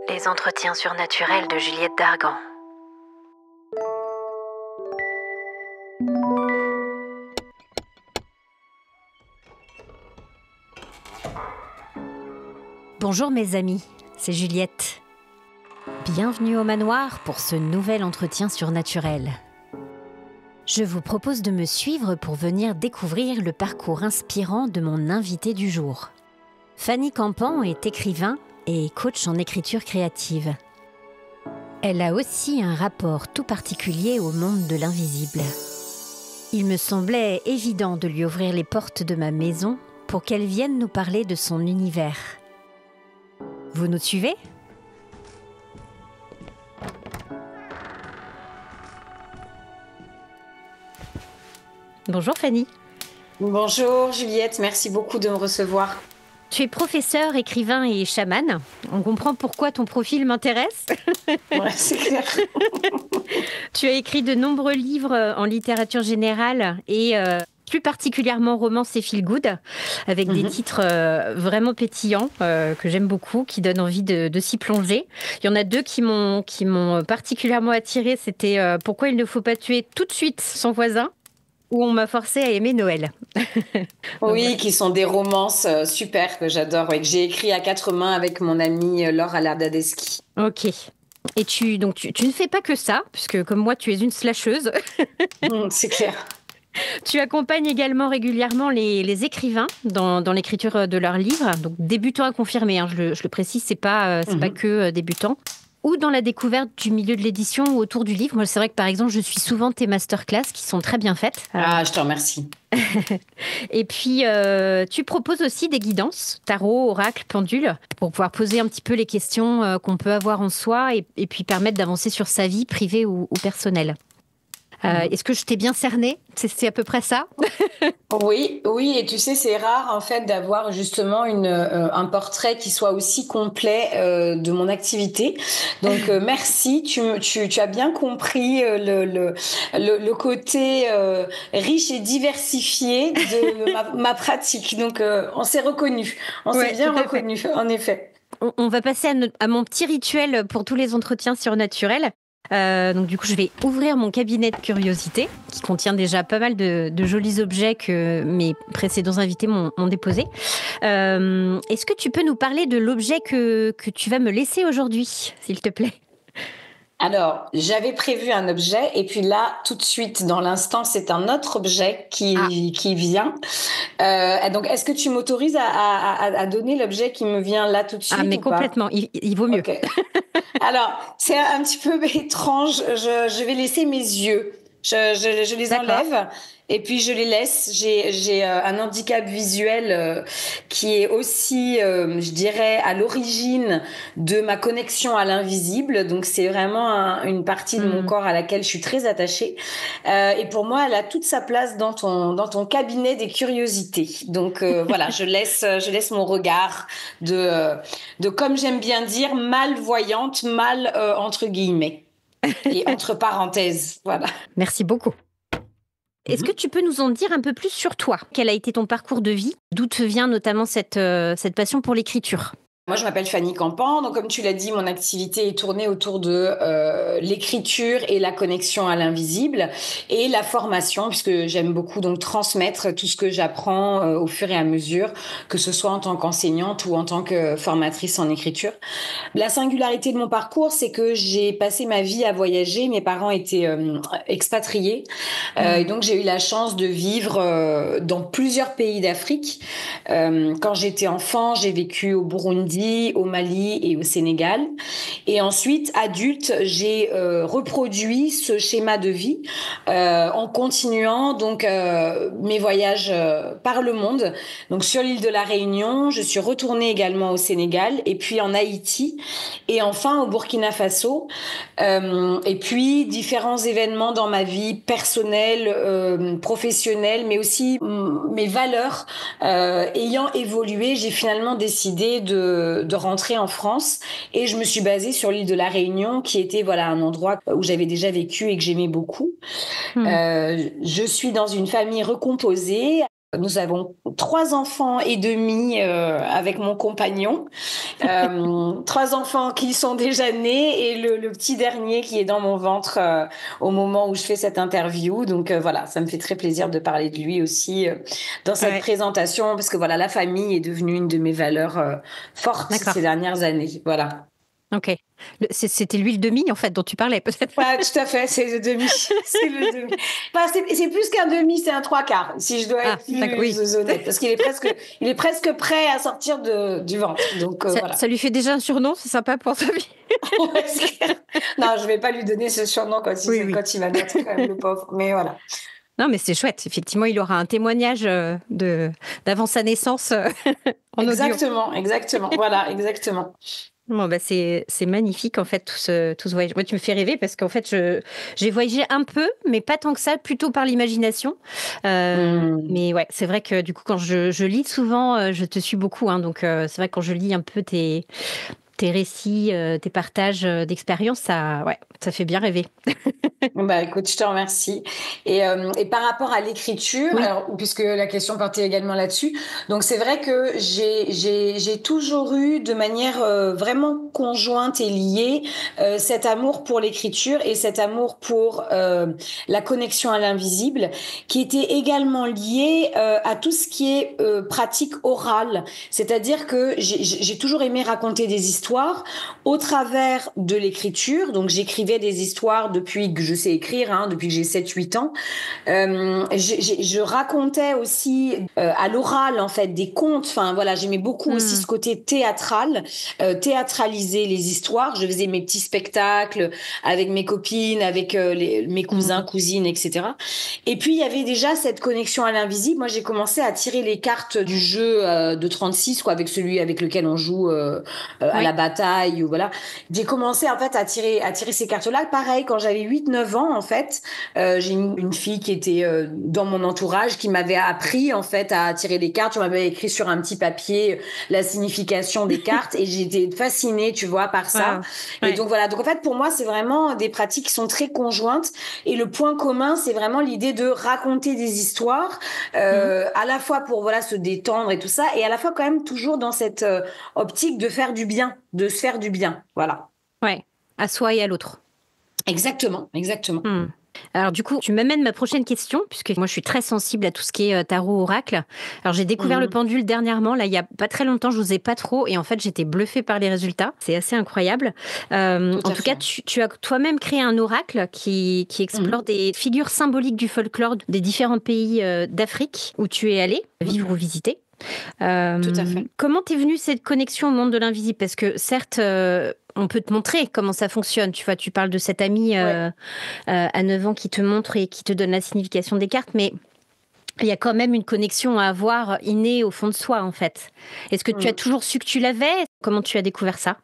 Les entretiens surnaturels de Juliette Dargan. Bonjour mes amis, c'est Juliette. Bienvenue au manoir pour ce nouvel entretien surnaturel. Je vous propose de me suivre pour venir découvrir le parcours inspirant de mon invité du jour. Fanny Campan est écrivain et coach en écriture créative. Elle a aussi un rapport tout particulier au monde de l'invisible. Il me semblait évident de lui ouvrir les portes de ma maison pour qu'elle vienne nous parler de son univers. Vous nous suivez ? Bonjour Fanny. Bonjour Juliette, merci beaucoup de me recevoir. Tu es professeur, écrivain et chaman. On comprend pourquoi ton profil m'intéresse. Ouais, c'est clair. Tu as écrit de nombreux livres en littérature générale et plus particulièrement romance et feel good, avec des titres vraiment pétillants que j'aime beaucoup, qui donnent envie de s'y plonger. Il y en a deux qui m'ont particulièrement attirée. C'était Pourquoi il ne faut pas tuer tout de suite son voisin, où on m'a forcé à aimer Noël. Oui, qui sont des romances super que j'adore, et que j'ai écrit à quatre mains avec mon amie Laure Alardadeschi. Ok. Et tu ne fais pas que ça, puisque comme moi, tu es une slasheuse. C'est clair. Tu accompagnes également régulièrement les écrivains dans l'écriture de leurs livres, donc débutants à confirmer, hein, je le précise, c'est pas que débutants, ou dans la découverte du milieu de l'édition ou autour du livre. Moi, c'est vrai que par exemple, je suis souvent tes masterclass qui sont très bien faites. Ah, je te remercie. Et puis, tu proposes aussi des guidances, tarot, oracle, pendule, pour pouvoir poser un petit peu les questions qu'on peut avoir en soi et puis permettre d'avancer sur sa vie privée ou personnelle. Est-ce que je t'ai bien cerné ? C'est à peu près ça ? Oui, et tu sais, c'est rare en fait d'avoir justement un portrait qui soit aussi complet de mon activité. Donc merci, tu as bien compris le côté riche et diversifié de ma pratique. Donc on s'est reconnus, s'est bien reconnus, en effet. On va passer à mon petit rituel pour tous les entretiens surnaturels. Donc du coup, je vais ouvrir mon cabinet de curiosité qui contient déjà pas mal de jolis objets que mes précédents invités m'ont déposés. Est-ce que tu peux nous parler de l'objet que tu vas me laisser aujourd'hui, s'il te plaît ? Alors, j'avais prévu un objet et puis là, tout de suite, dans l'instant, c'est un autre objet qui vient. Donc, est-ce que tu m'autorises à donner l'objet qui me vient là tout de suite ? Ah, mais complètement, il vaut mieux. Okay. Alors, c'est un petit peu étrange. Je vais laisser mes yeux. Je les enlève et puis je les laisse. J'ai un handicap visuel qui est aussi, je dirais, à l'origine de ma connexion à l'invisible. Donc, c'est vraiment une partie de mon corps à laquelle je suis très attachée. Et pour moi, elle a toute sa place dans ton cabinet des curiosités. Donc, voilà, je laisse mon regard de comme j'aime bien dire, malvoyante, entre guillemets. Et entre parenthèses, voilà. Merci beaucoup. Est-ce que tu peux nous en dire un peu plus sur toi ? Quel a été ton parcours de vie ? D'où te vient notamment cette passion pour l'écriture ? Moi, je m'appelle Fanny Campan. Donc, comme tu l'as dit, mon activité est tournée autour de l'écriture et la connexion à l'invisible et la formation, puisque j'aime beaucoup donc transmettre tout ce que j'apprends au fur et à mesure, que ce soit en tant qu'enseignante ou en tant que formatrice en écriture. La singularité de mon parcours, c'est que j'ai passé ma vie à voyager. Mes parents étaient expatriés. Et donc, j'ai eu la chance de vivre dans plusieurs pays d'Afrique. Quand j'étais enfant, j'ai vécu au Burundi, au Mali et au Sénégal. Et ensuite, adulte, j'ai reproduit ce schéma de vie en continuant donc mes voyages par le monde. Donc, sur l'île de la Réunion, je suis retournée également au Sénégal et puis en Haïti et enfin au Burkina Faso. Et puis, différents événements dans ma vie personnelle, professionnelle, mais aussi mes valeurs ayant évolué, j'ai finalement décidé de rentrer en France et je me suis basée sur l'île de la Réunion qui était un endroit où j'avais déjà vécu et que j'aimais beaucoup. Je suis dans une famille recomposée Nous avons 3 enfants et demi avec mon compagnon. 3 enfants qui sont déjà nés et le petit dernier qui est dans mon ventre au moment où je fais cette interview. Donc voilà, ça me fait très plaisir de parler de lui aussi dans cette présentation parce que voilà, la famille est devenue une de mes valeurs fortes ces dernières années. Voilà. Ok. C'était l'huile de mie, en fait, dont tu parlais, peut-être. Ouais, tout à fait, c'est le demi. C'est le demi. Enfin, c'est plus qu'un demi, c'est un 3/4, si je dois être plus honnête. Parce qu'il est presque prêt à sortir du ventre. Donc, voilà. Ça lui fait déjà un surnom, c'est sympa pour sa vie. Non, je vais pas lui donner ce surnom quand il va naître, quand même, le pauvre. Mais voilà. Non, mais c'est chouette. Effectivement, il aura un témoignage d'avant sa naissance en audio. Exactement. Voilà, exactement. Bon, bah c'est magnifique, en fait, tout ce voyage. Moi, tu me fais rêver parce qu'en fait, j'ai voyagé un peu, mais pas tant que ça, plutôt par l'imagination. Mais ouais, c'est vrai que du coup, quand je lis souvent, je te suis beaucoup. Hein, donc, c'est vrai que quand je lis un peu tes récits, tes partages d'expériences, ça fait bien rêver. Bah, écoute, je te remercie. Et par rapport à l'écriture, alors, puisque la question partait également là-dessus, donc c'est vrai que j'ai toujours eu de manière vraiment conjointe et liée cet amour pour l'écriture et cet amour pour la connexion à l'invisible, qui était également lié à tout ce qui est pratique orale. C'est-à-dire que j'ai toujours aimé raconter des histoires au travers de l'écriture. Donc j'écrivais des histoires depuis que je sais écrire, hein, depuis que j'ai 7-8 ans. Je racontais aussi à l'oral, en fait, des contes. Enfin, voilà, j'aimais beaucoup aussi ce côté théâtral, théâtraliser les histoires. Je faisais mes petits spectacles avec mes copines, avec mes cousins, cousines, etc. Et puis, il y avait déjà cette connexion à l'invisible. Moi, j'ai commencé à tirer les cartes du jeu de 36, quoi, avec celui avec lequel on joue à la bataille. Ou voilà. J'ai commencé, en fait, à tirer ces cartes-là. Pareil, quand j'avais 8-9 ans, en fait, j'ai une fille qui était dans mon entourage qui m'avait appris, en fait, à tirer les cartes. On m'avait écrit sur un petit papier la signification des cartes et j'étais fascinée, tu vois, par ça. Et donc, voilà. Donc, en fait, pour moi, c'est vraiment des pratiques qui sont très conjointes. Et le point commun, c'est vraiment l'idée de raconter des histoires, à la fois pour, voilà, se détendre et tout ça, et à la fois quand même toujours dans cette optique de faire du bien, de se faire du bien. Voilà. Ouais. À soi et à l'autre. Exactement. Alors du coup, tu m'amènes ma prochaine question, puisque moi je suis très sensible à tout ce qui est tarot oracle. Alors j'ai découvert le pendule dernièrement, là il y a pas très longtemps, je n'osais pas trop, et en fait j'étais bluffée par les résultats. C'est assez incroyable. En tout cas, tu as toi-même créé un oracle qui explore des figures symboliques du folklore des différents pays d'Afrique où tu es allée vivre ou visiter. Tout à fait. Comment t'es venue cette connexion au monde de l'invisible? Parce que certes, on peut te montrer comment ça fonctionne. Tu vois, tu parles de cette amie à 9 ans qui te montre et qui te donne la signification des cartes, mais il y a quand même une connexion à avoir innée au fond de soi, en fait. Est-ce que tu as toujours su que tu l'avais? Comment tu as découvert ça?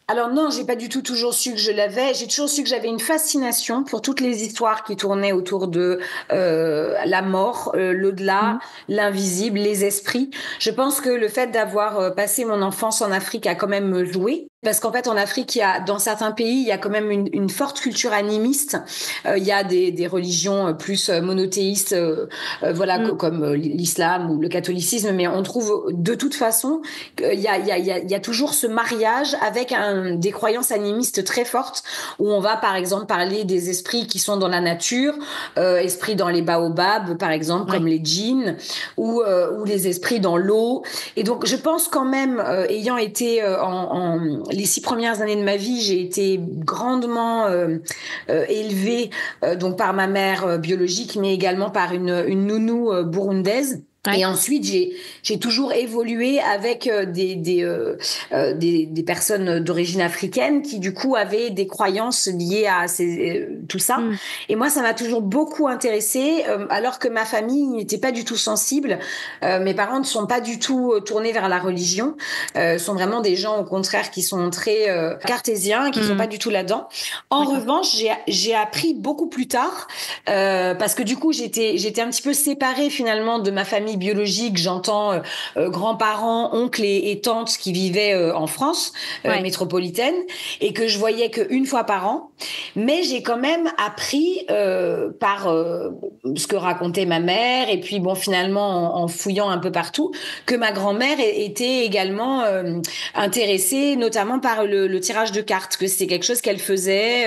Alors non, j'ai pas du tout toujours su que je l'avais. J'ai toujours su que j'avais une fascination pour toutes les histoires qui tournaient autour de la mort, l'au-delà, l'invisible, les esprits. Je pense que le fait d'avoir passé mon enfance en Afrique a quand même joué. Parce qu'en fait, en Afrique, dans certains pays, il y a quand même une forte culture animiste. Il y a des religions plus monothéistes, comme l'islam ou le catholicisme, mais on trouve de toute façon qu'il y a toujours ce mariage avec des croyances animistes très fortes, où on va par exemple parler des esprits qui sont dans la nature, esprits dans les baobabs par exemple, comme les djinns, ou les esprits dans l'eau. Et donc, je pense quand même, ayant été les 6 premières années de ma vie, j'ai été grandement élevée donc par ma mère biologique, mais également par une nounou burundaise. Et ensuite, j'ai toujours évolué avec des personnes d'origine africaine qui, du coup, avaient des croyances liées à tout ça. Et moi, ça m'a toujours beaucoup intéressée, alors que ma famille n'était pas du tout sensible. Mes parents ne sont pas du tout tournés vers la religion. Sont vraiment des gens, au contraire, qui sont très cartésiens, qui ne sont pas du tout là-dedans. En revanche, j'ai appris beaucoup plus tard, parce que du coup, j'étais un petit peu séparée, finalement, de ma famille famille biologique, j'entends grands-parents, oncles et tantes qui vivaient en France métropolitaine, et que je voyais qu'une fois par an. Mais j'ai quand même appris par ce que racontait ma mère, et puis bon, finalement, en fouillant un peu partout, que ma grand-mère était également intéressée, notamment par le tirage de cartes, que c'était quelque chose qu'elle faisait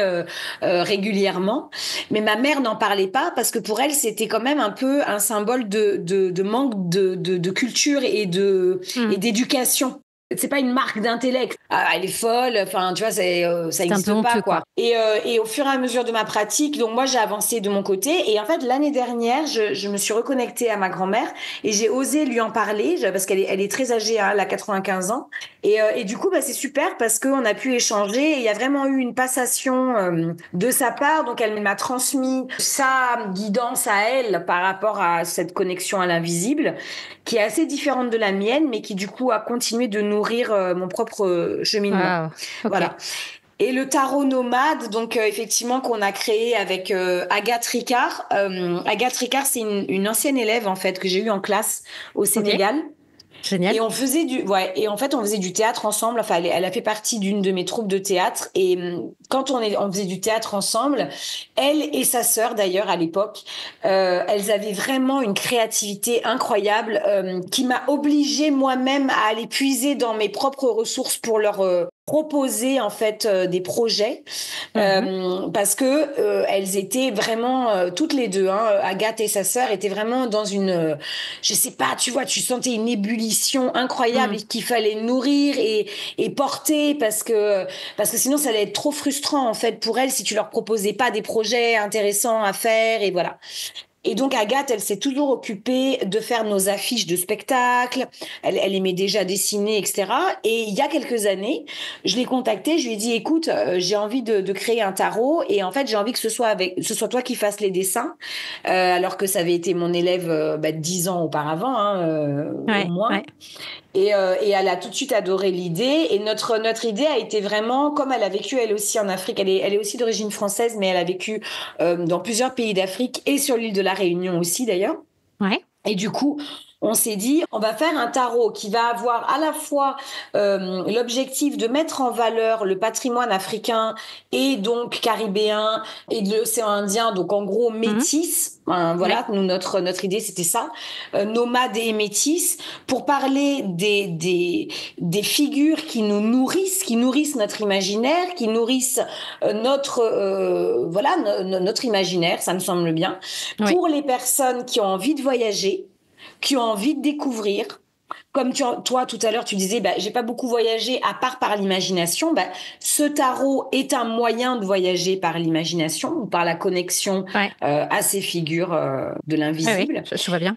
régulièrement. Mais ma mère n'en parlait pas parce que pour elle, c'était quand même un peu un symbole de manque de culture et d'éducation. C'est pas une marque d'intellect. Ah, elle est folle. Enfin, tu vois, ça existe pas, quoi. Et au fur et à mesure de ma pratique, donc moi, j'ai avancé de mon côté. Et en fait, l'année dernière, je me suis reconnectée à ma grand-mère et j'ai osé lui en parler parce qu'elle est très âgée, hein, elle a 95 ans. Et du coup, c'est super parce qu'on a pu échanger. Et il y a vraiment eu une passation de sa part. Donc, elle m'a transmis sa guidance à elle par rapport à cette connexion à l'invisible, qui est assez différente de la mienne, mais qui du coup a continué de nourrir mon propre cheminement. Wow. Okay. Voilà. Et le tarot nomade, donc effectivement qu'on a créé avec Agathe Ricard. Agathe Ricard, c'est une ancienne élève en fait que j'ai eue en classe au Sénégal. Okay. Génial. Et on faisait on faisait du théâtre ensemble. Enfin, elle a fait partie d'une de mes troupes de théâtre. Et quand on faisait du théâtre ensemble, elle et sa sœur d'ailleurs à l'époque, elles avaient vraiment une créativité incroyable qui m'a obligée moi-même à aller puiser dans mes propres ressources pour leur proposer en fait des projets parce que elles étaient vraiment toutes les deux, hein, Agathe et sa sœur étaient vraiment dans une je sais pas, tu vois, tu sentais une ébullition incroyable qu'il fallait nourrir et porter parce que sinon ça allait être trop frustrant en fait pour elles si tu leur proposais pas des projets intéressants à faire. Et voilà. Et donc Agathe, elle s'est toujours occupée de faire nos affiches de spectacles. Elle aimait déjà dessiner, etc. Et il y a quelques années, je l'ai contactée, je lui ai dit, écoute, j'ai envie de créer un tarot et en fait j'ai envie que ce soit toi qui fasses les dessins, alors que ça avait été mon élève 10 ans auparavant, au moins. Ouais. Et elle a tout de suite adoré l'idée. Et notre idée a été vraiment, comme elle a vécu elle aussi en Afrique, elle est aussi d'origine française, mais elle a vécu dans plusieurs pays d'Afrique et sur l'île de la Réunion aussi d'ailleurs. Ouais. Et du coup, on s'est dit, on va faire un tarot qui va avoir à la fois l'objectif de mettre en valeur le patrimoine africain et donc caribéen et de l'océan Indien, donc en gros métis. Voilà, nous, notre idée, c'était ça, nomade et métis, pour parler des figures qui nous nourrissent, qui nourrissent notre imaginaire, qui nourrissent notre imaginaire, ça me semble bien, pour les personnes qui ont envie de voyager, qui ont envie de découvrir. Comme toi, tout à l'heure, tu disais, j'ai pas beaucoup voyagé à part par l'imagination. Ce tarot est un moyen de voyager par l'imagination ou par la connexion à ces figures de l'invisible. Oui, je vois bien.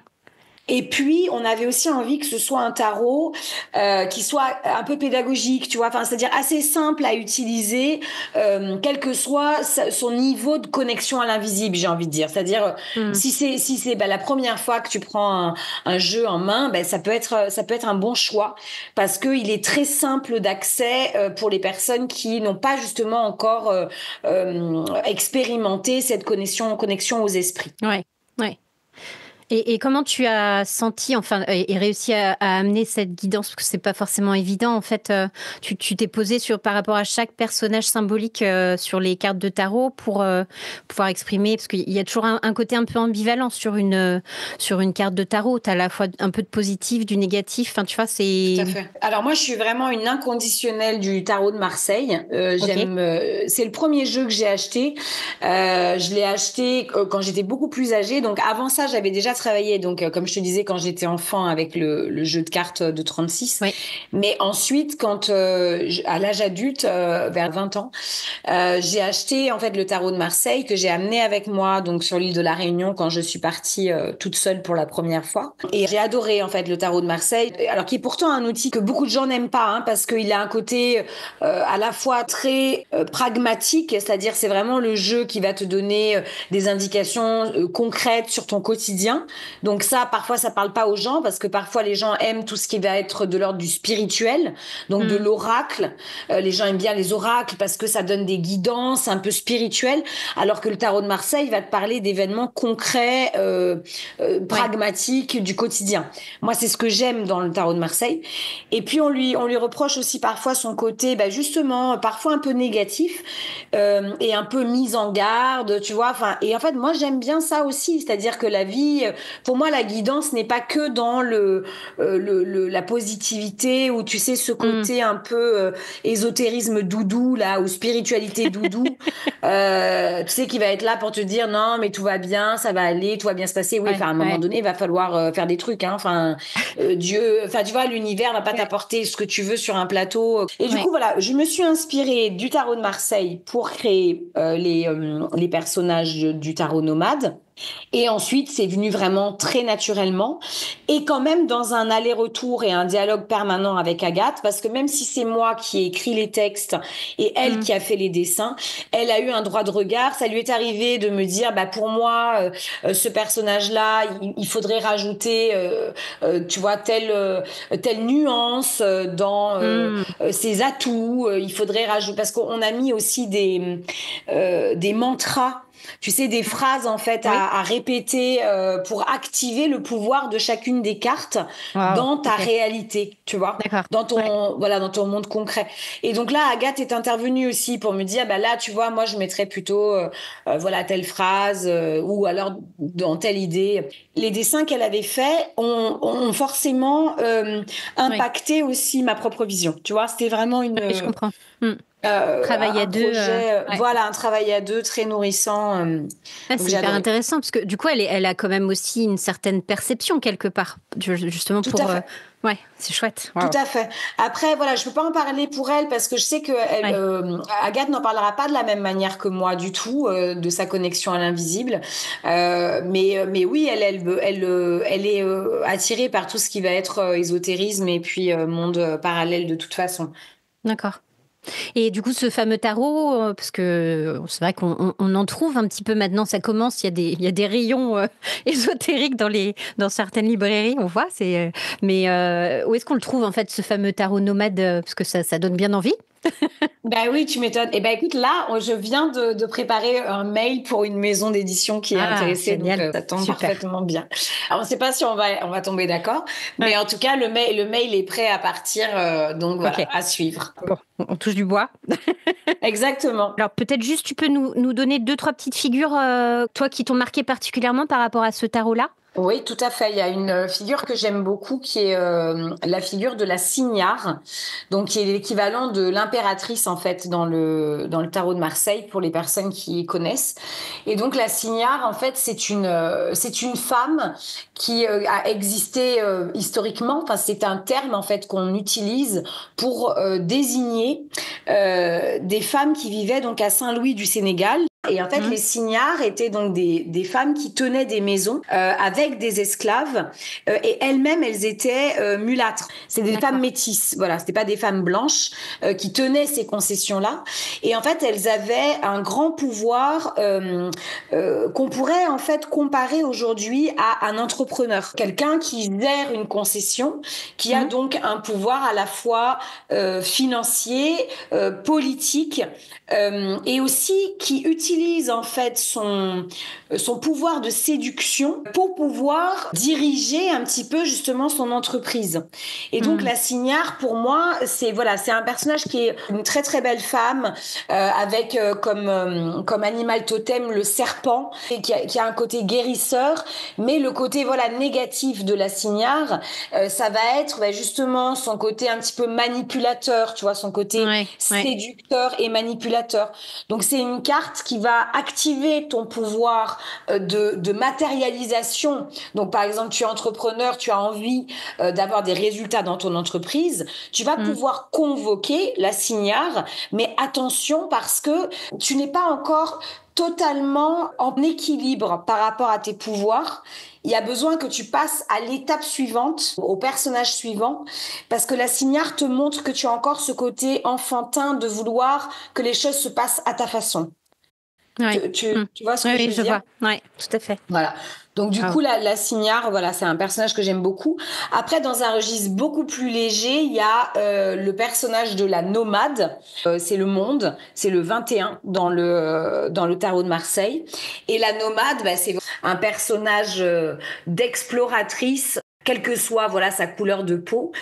Et puis, on avait aussi envie que ce soit un tarot qui soit un peu pédagogique, tu vois, enfin, c'est-à-dire assez simple à utiliser, quel que soit son niveau de connexion à l'invisible, j'ai envie de dire. C'est-à-dire, si c'est la première fois que tu prends un jeu en main, ça peut être un bon choix parce qu'il est très simple d'accès pour les personnes qui n'ont pas justement encore expérimenté cette connexion aux esprits. Ouais. Et comment tu as senti, et réussi à amener cette guidance, parce que c'est pas forcément évident, en fait, tu t'es posé par rapport à chaque personnage symbolique sur les cartes de tarot pour pouvoir exprimer, parce qu'il y a toujours un côté un peu ambivalent sur une carte de tarot. T'as à la fois un peu de positif, du négatif, tu vois, c'est... Tout à fait. Alors moi, je suis vraiment une inconditionnelle du tarot de Marseille. C'est le premier jeu que j'ai acheté. Je l'ai acheté quand j'étais beaucoup plus âgée, donc avant ça, j'avais déjà travaillé, donc comme je te disais, quand j'étais enfant avec le jeu de cartes de 36. Oui. Mais ensuite, quand à l'âge adulte, vers 20 ans, j'ai acheté en fait le tarot de Marseille que j'ai amené avec moi donc sur l'île de la Réunion quand je suis partie toute seule pour la première fois. Et j'ai adoré en fait le tarot de Marseille, alors qui est pourtant un outil que beaucoup de gens n'aiment pas, parce qu'il a un côté à la fois très pragmatique, c'est-à-dire c'est vraiment le jeu qui va te donner des indications concrètes sur ton quotidien. Donc ça, parfois, ça parle pas aux gens parce que parfois les gens aiment tout ce qui va être de l'ordre du spirituel, donc de l'oracle. Les gens aiment bien les oracles parce que ça donne des guidances un peu spirituelles, alors que le tarot de Marseille va te parler d'événements concrets, pragmatiques du quotidien. Moi, c'est ce que j'aime dans le tarot de Marseille. Et puis on lui reproche aussi parfois son côté, justement, parfois un peu négatif et un peu mise en garde, tu vois. Enfin, et en fait, moi, j'aime bien ça aussi, c'est-à-dire que la vie, pour moi, la guidance n'est pas que dans la positivité ou tu sais ce côté un peu ésotérisme doudou là ou spiritualité doudou, tu sais qui va être là pour te dire non mais tout va bien, ça va aller, tout va bien se passer. Oui, enfin à un moment donné, il va falloir faire des trucs, hein. Enfin Dieu, enfin tu vois, l'univers va pas t'apporter ce que tu veux sur un plateau. Et du coup voilà, je me suis inspirée du tarot de Marseille pour créer les personnages du tarot nomade. Et ensuite, c'est venu vraiment très naturellement et quand même dans un aller-retour et un dialogue permanent avec Agathe, parce que même si c'est moi qui ai écrit les textes et elle qui a fait les dessins, elle a eu un droit de regard. Ça lui est arrivé de me dire, pour moi, ce personnage-là, il faudrait rajouter, tu vois, telle nuance dans ses atouts. Il faudrait rajouter, parce qu'on a mis aussi des mantras. Tu sais, des phrases en fait à répéter pour activer le pouvoir de chacune des cartes dans ta réalité, tu vois, dans ton monde concret. Et donc là, Agathe est intervenue aussi pour me dire, là, tu vois, moi, je mettrais plutôt, telle phrase ou alors dans telle idée. Les dessins qu'elle avait faits ont forcément impacté aussi ma propre vision. Tu vois, c'était vraiment une. Je comprends. Travail à deux, voilà, un travail à deux très nourrissant. C'est hyper intéressant parce que du coup, elle a quand même aussi une certaine perception quelque part, justement Tout pour. à fait. Ouais, c'est chouette. Tout à fait. Après, voilà, je peux pas en parler pour elle parce que je sais que Agathe n'en parlera pas de la même manière que moi du tout de sa connexion à l'invisible. Mais oui, elle est attirée par tout ce qui va être ésotérisme et puis monde parallèle de toute façon. D'accord. Et du coup, ce fameux tarot, parce que c'est vrai qu'on en trouve un petit peu maintenant, ça commence, il y a des rayons ésotériques dans certaines librairies, on voit. Mais où est-ce qu'on le trouve, en fait, ce fameux tarot nomade, parce que ça donne bien envie. Oui, tu m'étonnes. Et écoute, là, je viens de préparer un mail pour une maison d'édition qui est intéressée, génial. Donc ça tombe parfaitement bien. Alors, on ne sait pas si on va tomber d'accord, mais en tout cas, le mail est prêt à partir, donc voilà, à suivre. Bon, on touche du bois. Exactement. Alors peut-être juste, tu peux nous donner 2-3 petites figures, toi, qui t'ont marqué particulièrement par rapport à ce tarot-là ? Oui, tout à fait. Il y a une figure que j'aime beaucoup qui est la figure de la Signare, donc qui est l'équivalent de l'impératrice en fait dans le tarot de Marseille pour les personnes qui connaissent. Et donc la Signare en fait c'est une femme qui a existé historiquement. Enfin c'est un terme en fait qu'on utilise pour désigner des femmes qui vivaient donc à Saint-Louis du Sénégal. Et en fait, les signares étaient donc des femmes qui tenaient des maisons avec des esclaves et elles-mêmes, elles étaient mulâtres. C'est des femmes métisses, voilà. C'était pas des femmes blanches qui tenaient ces concessions-là. Et en fait, elles avaient un grand pouvoir qu'on pourrait en fait comparer aujourd'hui à un entrepreneur, quelqu'un qui gère une concession, qui a donc un pouvoir à la fois financier, politique et aussi qui utilise en fait son pouvoir de séduction pour pouvoir diriger un petit peu justement son entreprise. Et donc la Signare pour moi c'est un personnage qui est une très très belle femme avec comme animal totem le serpent et qui a un côté guérisseur, mais le côté négatif de la Signare ça va être justement son côté un petit peu manipulateur, tu vois, son côté séducteur et manipulateur. Donc c'est une carte qui va activer ton pouvoir de matérialisation. Donc par exemple, tu es entrepreneur, tu as envie d'avoir des résultats dans ton entreprise, tu vas pouvoir convoquer la Signare, mais attention parce que tu n'es pas encore totalement en équilibre par rapport à tes pouvoirs. Il y a besoin que tu passes à l'étape suivante, au personnage suivant, parce que la Signare te montre que tu as encore ce côté enfantin de vouloir que les choses se passent à ta façon. Ouais. Tu vois ce que Oui, je oui, veux je dire? vois. Ouais, tout à fait. Voilà. Donc du Ah. coup, la Signare, voilà, c'est un personnage que j'aime beaucoup. Après, dans un registre beaucoup plus léger, il y a le personnage de la nomade. C'est le monde, c'est le 21 dans le tarot de Marseille. Et la nomade, bah, c'est un personnage d'exploratrice, quelle que soit voilà sa couleur de peau,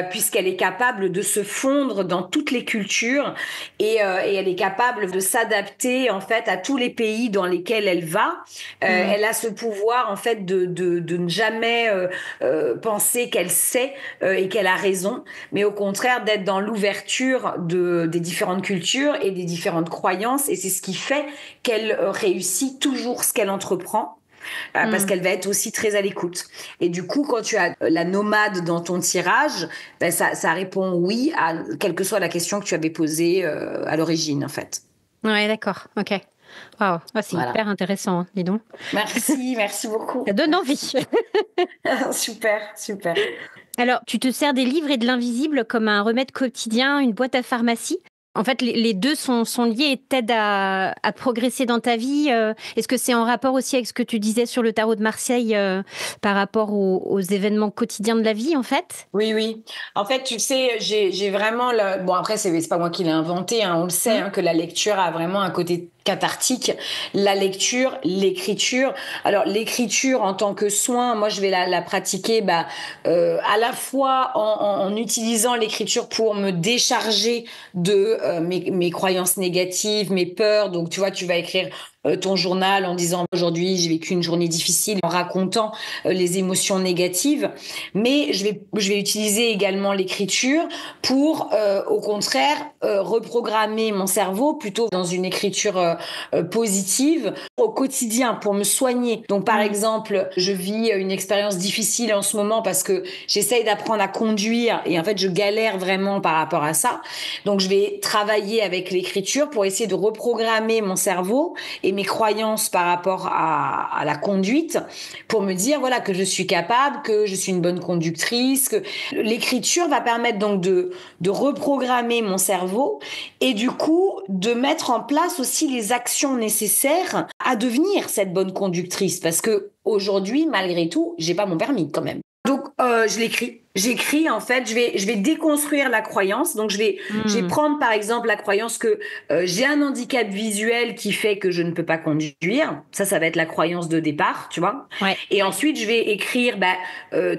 puisqu'elle est capable de se fondre dans toutes les cultures et elle est capable de s'adapter en fait à tous les pays dans lesquels elle va. Elle a ce pouvoir en fait de ne jamais penser qu'elle sait et qu'elle a raison, mais au contraire d'être dans l'ouverture des différentes cultures et des différentes croyances, et c'est ce qui fait qu'elle réussit toujours ce qu'elle entreprend. Parce qu'elle va être aussi très à l'écoute. Et du coup, quand tu as la nomade dans ton tirage, ben ça répond oui à quelle que soit la question que tu avais posée à l'origine, en fait. Ouais, d'accord. Ok. Waouh. Ah, c'est Voilà. hyper intéressant, hein, dis donc. Merci beaucoup. Ça donne envie. Super, super. Alors, tu te sers des livres et de l'invisible comme un remède quotidien, une boîte à pharmacie. En fait, les deux sont liés et t'aident à progresser dans ta vie. Est-ce que c'est en rapport aussi avec ce que tu disais sur le tarot de Marseille par rapport aux événements quotidiens de la vie, en fait? Oui, oui. En fait, tu sais, j'ai vraiment bon, après, c'est pas moi qui l'ai inventé, hein, on le sait, Mm. hein, que la lecture a vraiment un côté cathartique. La lecture, l'écriture. Alors, l'écriture en tant que soin, moi, je vais la pratiquer à la fois en utilisant l'écriture pour me décharger de mes croyances négatives, mes peurs. Donc, tu vois, tu vas écrire ton journal en disant aujourd'hui j'ai vécu une journée difficile, en racontant les émotions négatives, mais je vais utiliser également l'écriture pour au contraire reprogrammer mon cerveau plutôt dans une écriture positive au quotidien pour me soigner. Donc par exemple, je vis une expérience difficile en ce moment parce que j'essaye d'apprendre à conduire et en fait je galère vraiment par rapport à ça. Donc je vais travailler avec l'écriture pour essayer de reprogrammer mon cerveau et mes croyances par rapport à la conduite pour me dire voilà que je suis capable, que je suis une bonne conductrice, que l'écriture va permettre donc de reprogrammer mon cerveau et du coup de mettre en place aussi les actions nécessaires à devenir cette bonne conductrice parce que aujourd'hui malgré tout j'ai pas mon permis quand même. Donc je l'écris. J'écris en fait, je vais déconstruire la croyance. Donc je vais prendre par exemple la croyance que j'ai un handicap visuel qui fait que je ne peux pas conduire. Ça va être la croyance de départ, tu vois. Ouais. Et ensuite je vais écrire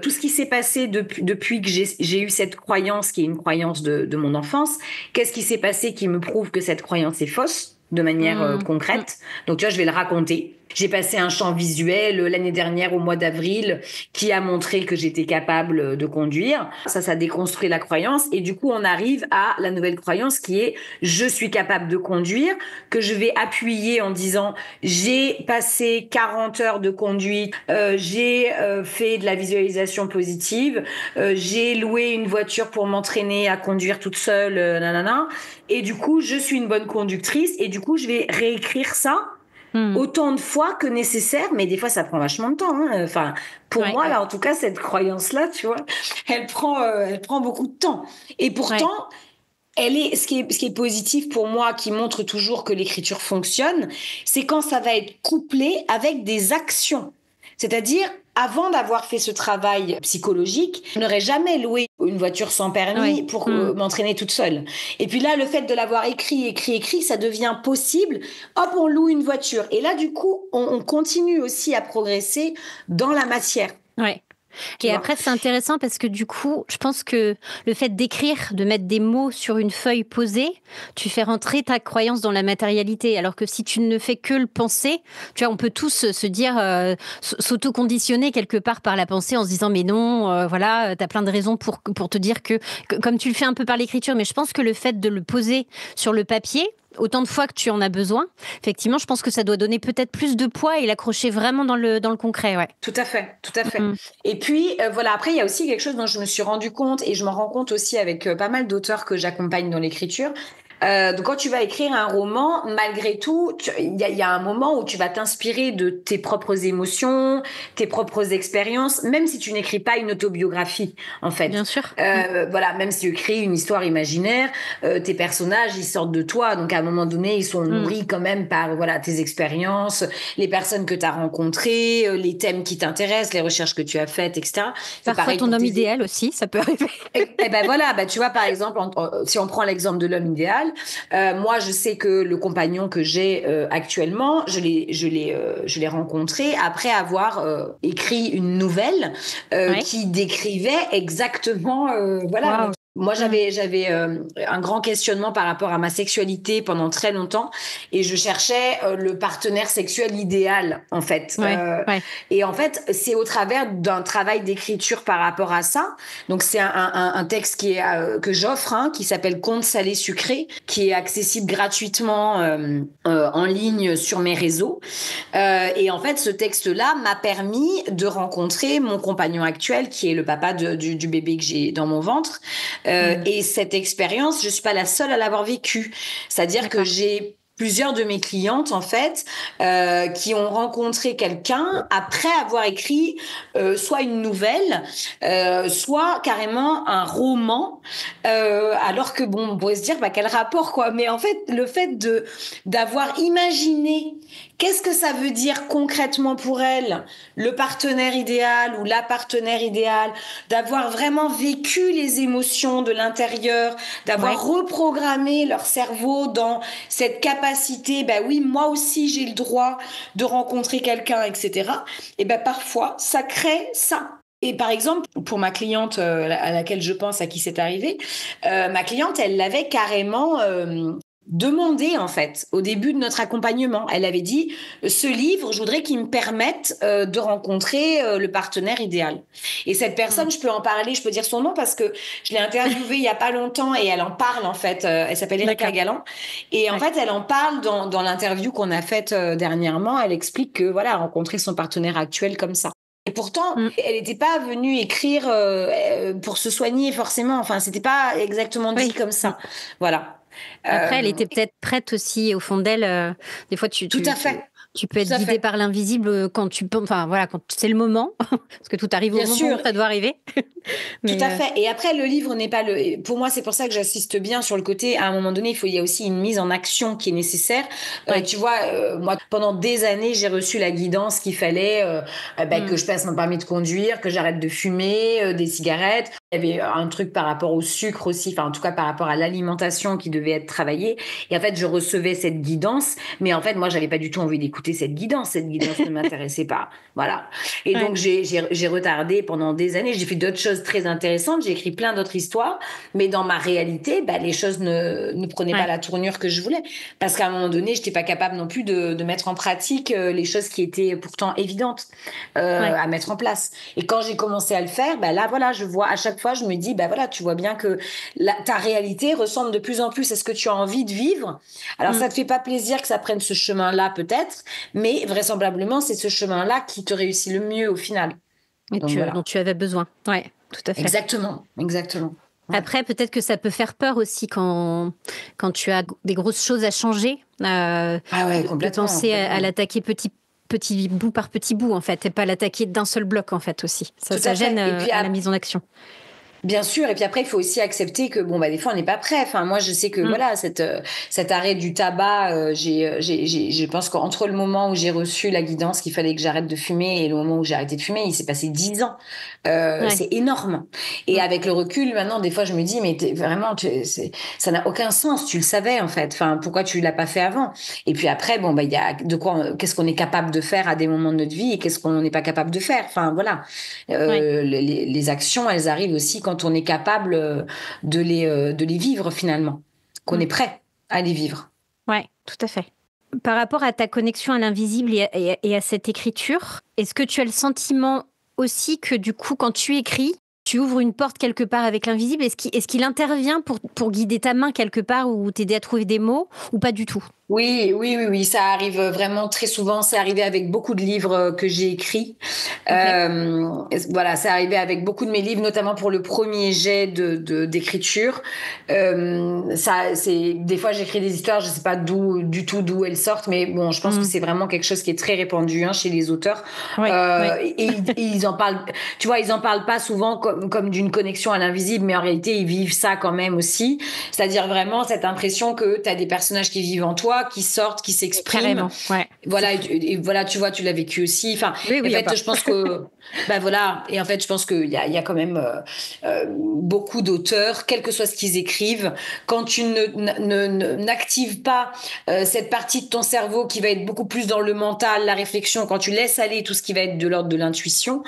tout ce qui s'est passé depuis que j'ai eu cette croyance qui est une croyance de mon enfance. Qu'est-ce qui s'est passé qui me prouve que cette croyance est fausse de manière concrète. Donc tu vois, je vais le raconter. J'ai passé un champ visuel l'année dernière au mois d'avril qui a montré que j'étais capable de conduire. Ça déconstruit la croyance et du coup on arrive à la nouvelle croyance qui est je suis capable de conduire, que je vais appuyer en disant j'ai passé 40 heures de conduite, j'ai fait de la visualisation positive, j'ai loué une voiture pour m'entraîner à conduire toute seule, nanana. Et du coup je suis une bonne conductrice et du coup je vais réécrire ça autant de fois que nécessaire, mais des fois ça prend vachement de temps. Hein. Enfin, pour moi, là, en tout cas, cette croyance-là, tu vois, elle prend beaucoup de temps. Et pourtant, ce qui est positif pour moi, qui montre toujours que l'écriture fonctionne, c'est quand ça va être couplé avec des actions. C'est-à-dire, avant d'avoir fait ce travail psychologique, je n'aurais jamais loué une voiture sans permis pour m'entraîner toute seule. Et puis là, le fait de l'avoir écrit, ça devient possible. Hop, on loue une voiture. Et là, du coup, on continue aussi à progresser dans la matière. Ouais. Et après, c'est intéressant parce que du coup, je pense que le fait d'écrire, de mettre des mots sur une feuille posée, tu fais rentrer ta croyance dans la matérialité. Alors que si tu ne fais que le penser, tu vois, on peut tous se dire, s'auto-conditionner quelque part par la pensée en se disant, mais non, voilà, t'as plein de raisons pour te dire que, comme tu le fais un peu par l'écriture, mais je pense que le fait de le poser sur le papier, autant de fois que tu en as besoin, effectivement, je pense que ça doit donner peut-être plus de poids et l'accrocher vraiment dans le concret, ouais. Tout à fait. Et puis, voilà, après, il y a aussi quelque chose dont je me suis rendu compte et je m'en rends compte aussi avec pas mal d'auteurs que j'accompagne dans l'écriture, Donc, quand tu vas écrire un roman, malgré tout, il y a un moment où tu vas t'inspirer de tes propres émotions, tes propres expériences, même si tu n'écris pas une autobiographie, en fait. Bien sûr. Voilà, même si tu écris une histoire imaginaire, tes personnages, ils sortent de toi. Donc, à un moment donné, ils sont nourris quand même par, voilà, tes expériences, les personnes que tu as rencontrées, les thèmes qui t'intéressent, les recherches que tu as faites, etc. Parfois ton homme idéal aussi, ça peut arriver. Et ben voilà, tu vois, par exemple, si on prend l'exemple de l'homme idéal, moi, je sais que le compagnon que j'ai actuellement, je l'ai rencontré après avoir écrit une nouvelle qui décrivait exactement, voilà. Wow. Moi, j'avais un grand questionnement par rapport à ma sexualité pendant très longtemps et je cherchais le partenaire sexuel idéal, en fait. Et en fait, c'est au travers d'un travail d'écriture par rapport à ça. Donc, c'est un texte que j'offre, qui s'appelle Contes salés sucrés, qui est accessible gratuitement en ligne sur mes réseaux. Et en fait, ce texte-là m'a permis de rencontrer mon compagnon actuel, qui est le papa du bébé que j'ai dans mon ventre. Et cette expérience, je suis pas la seule à l'avoir vécue. C'est-à-dire que j'ai plusieurs de mes clientes, en fait, qui ont rencontré quelqu'un après avoir écrit soit une nouvelle, soit carrément un roman, alors que, bon, on pourrait se dire, quel rapport, quoi. Mais en fait, le fait d'avoir imaginé qu'est-ce que ça veut dire concrètement pour elle, le partenaire idéal ou la partenaire idéale, d'avoir vraiment vécu les émotions de l'intérieur, d'avoir reprogrammé leur cerveau dans cette capacité, oui, moi aussi j'ai le droit de rencontrer quelqu'un, etc. Et parfois, ça crée ça. Et par exemple, pour ma cliente à laquelle je pense, à qui c'est arrivé, ma cliente, elle l'avait carrément demandé, en fait, au début de notre accompagnement. Elle avait dit, ce livre, je voudrais qu'il me permette de rencontrer le partenaire idéal. Et cette personne, je peux en parler, je peux dire son nom parce que je l'ai interviewée il y a pas longtemps et elle en parle, en fait. Elle s'appelle Erika Galland. Et en fait, elle en parle dans l'interview qu'on a faite dernièrement. Elle explique que, voilà, rencontrer son partenaire actuel comme ça. Et pourtant, elle n'était pas venue écrire pour se soigner forcément. Enfin, c'était pas exactement dit comme ça. Voilà. Après, elle était peut-être prête aussi au fond d'elle. Des fois, tout à fait. Tu peux être guidée par l'invisible quand quand c'est le moment, parce que tout arrive au moment où ça doit arriver. Tout à fait. Et après, le livre n'est pas pour moi, c'est pour ça que j'insiste bien sur le côté, à un moment donné, il y a aussi une mise en action qui est nécessaire. Tu vois, moi, pendant des années, j'ai reçu la guidance qu'il fallait que je passe mon permis de conduire, que j'arrête de fumer des cigarettes. Il y avait un truc par rapport au sucre aussi, enfin, en tout cas, par rapport à l'alimentation qui devait être travaillée. Et en fait, je recevais cette guidance, mais en fait, moi, j'avais pas du tout envie d'écouter cette guidance. Cette guidance ne m'intéressait pas. Voilà. Et donc, j'ai retardé pendant des années. J'ai fait d'autres choses très intéressantes. J'ai écrit plein d'autres histoires, mais dans ma réalité, les choses ne prenaient pas la tournure que je voulais. Parce qu'à un moment donné, j'étais pas capable non plus de mettre en pratique les choses qui étaient pourtant évidentes à mettre en place. Et quand j'ai commencé à le faire, là, voilà, je vois à chaque fois, je me dis, voilà, tu vois bien que ta réalité ressemble de plus en plus à ce que tu as envie de vivre. Alors, ça te fait pas plaisir que ça prenne ce chemin-là, peut-être, mais vraisemblablement, c'est ce chemin-là qui te réussit le mieux au final. Et dont tu avais besoin. Ouais, tout à fait. Exactement. Ouais. Après, peut-être que ça peut faire peur aussi quand tu as des grosses choses à changer. Complètement. De penser à l'attaquer petit bout par petit bout, en fait, et pas l'attaquer d'un seul bloc, en fait, aussi. Ça gêne à la mise en action. Bien sûr, et puis après il faut aussi accepter que des fois on n'est pas prêt. Enfin moi je sais que voilà cet arrêt du tabac, je pense qu'entre le moment où j'ai reçu la guidance qu'il fallait que j'arrête de fumer et le moment où j'ai arrêté de fumer, il s'est passé 10 ans. C'est énorme. Et avec le recul maintenant, des fois je me dis mais vraiment ça n'a aucun sens. Tu le savais en fait. Enfin pourquoi tu l'as pas fait avant? Et puis après il y a qu'est-ce qu'on est capable de faire à des moments de notre vie et qu'est-ce qu'on n'est pas capable de faire. Enfin voilà. Les actions elles arrivent aussi quand on est capable de les vivre finalement, qu'on est prêt à les vivre. Ouais, tout à fait. Par rapport à ta connexion à l'invisible et à cette écriture, est-ce que tu as le sentiment aussi que du coup, quand tu écris, tu ouvres une porte quelque part avec l'invisible, est-ce qu'il intervient pour guider ta main quelque part ou t'aider à trouver des mots ou pas du tout? Oui, ça arrive vraiment très souvent. C'est arrivé avec beaucoup de livres que j'ai écrits. Ok. Voilà, c'est arrivé avec beaucoup de mes livres, notamment pour le premier jet d'écriture. Des fois j'écris des histoires, je sais pas du tout d'où elles sortent, mais bon, je pense que c'est vraiment quelque chose qui est très répandu chez les auteurs. Ouais, ouais. Et ils en parlent. Tu vois, ils en parlent pas souvent comme d'une connexion à l'invisible, mais en réalité ils vivent ça quand même aussi. C'est-à-dire vraiment cette impression que tu as des personnages qui vivent en toi, qui sortent, qui s'expriment. Carrément, ouais. Voilà, et voilà, tu vois, tu l'as vécu aussi. Enfin, Oui, en ah bah. fait, je pense que, bah voilà, et en fait, je pense qu'il y a quand même beaucoup d'auteurs, quel que soit ce qu'ils écrivent, quand tu n'actives pas cette partie de ton cerveau qui va être beaucoup plus dans le mental, la réflexion, quand tu laisses aller tout ce qui va être de l'ordre de l'intuition,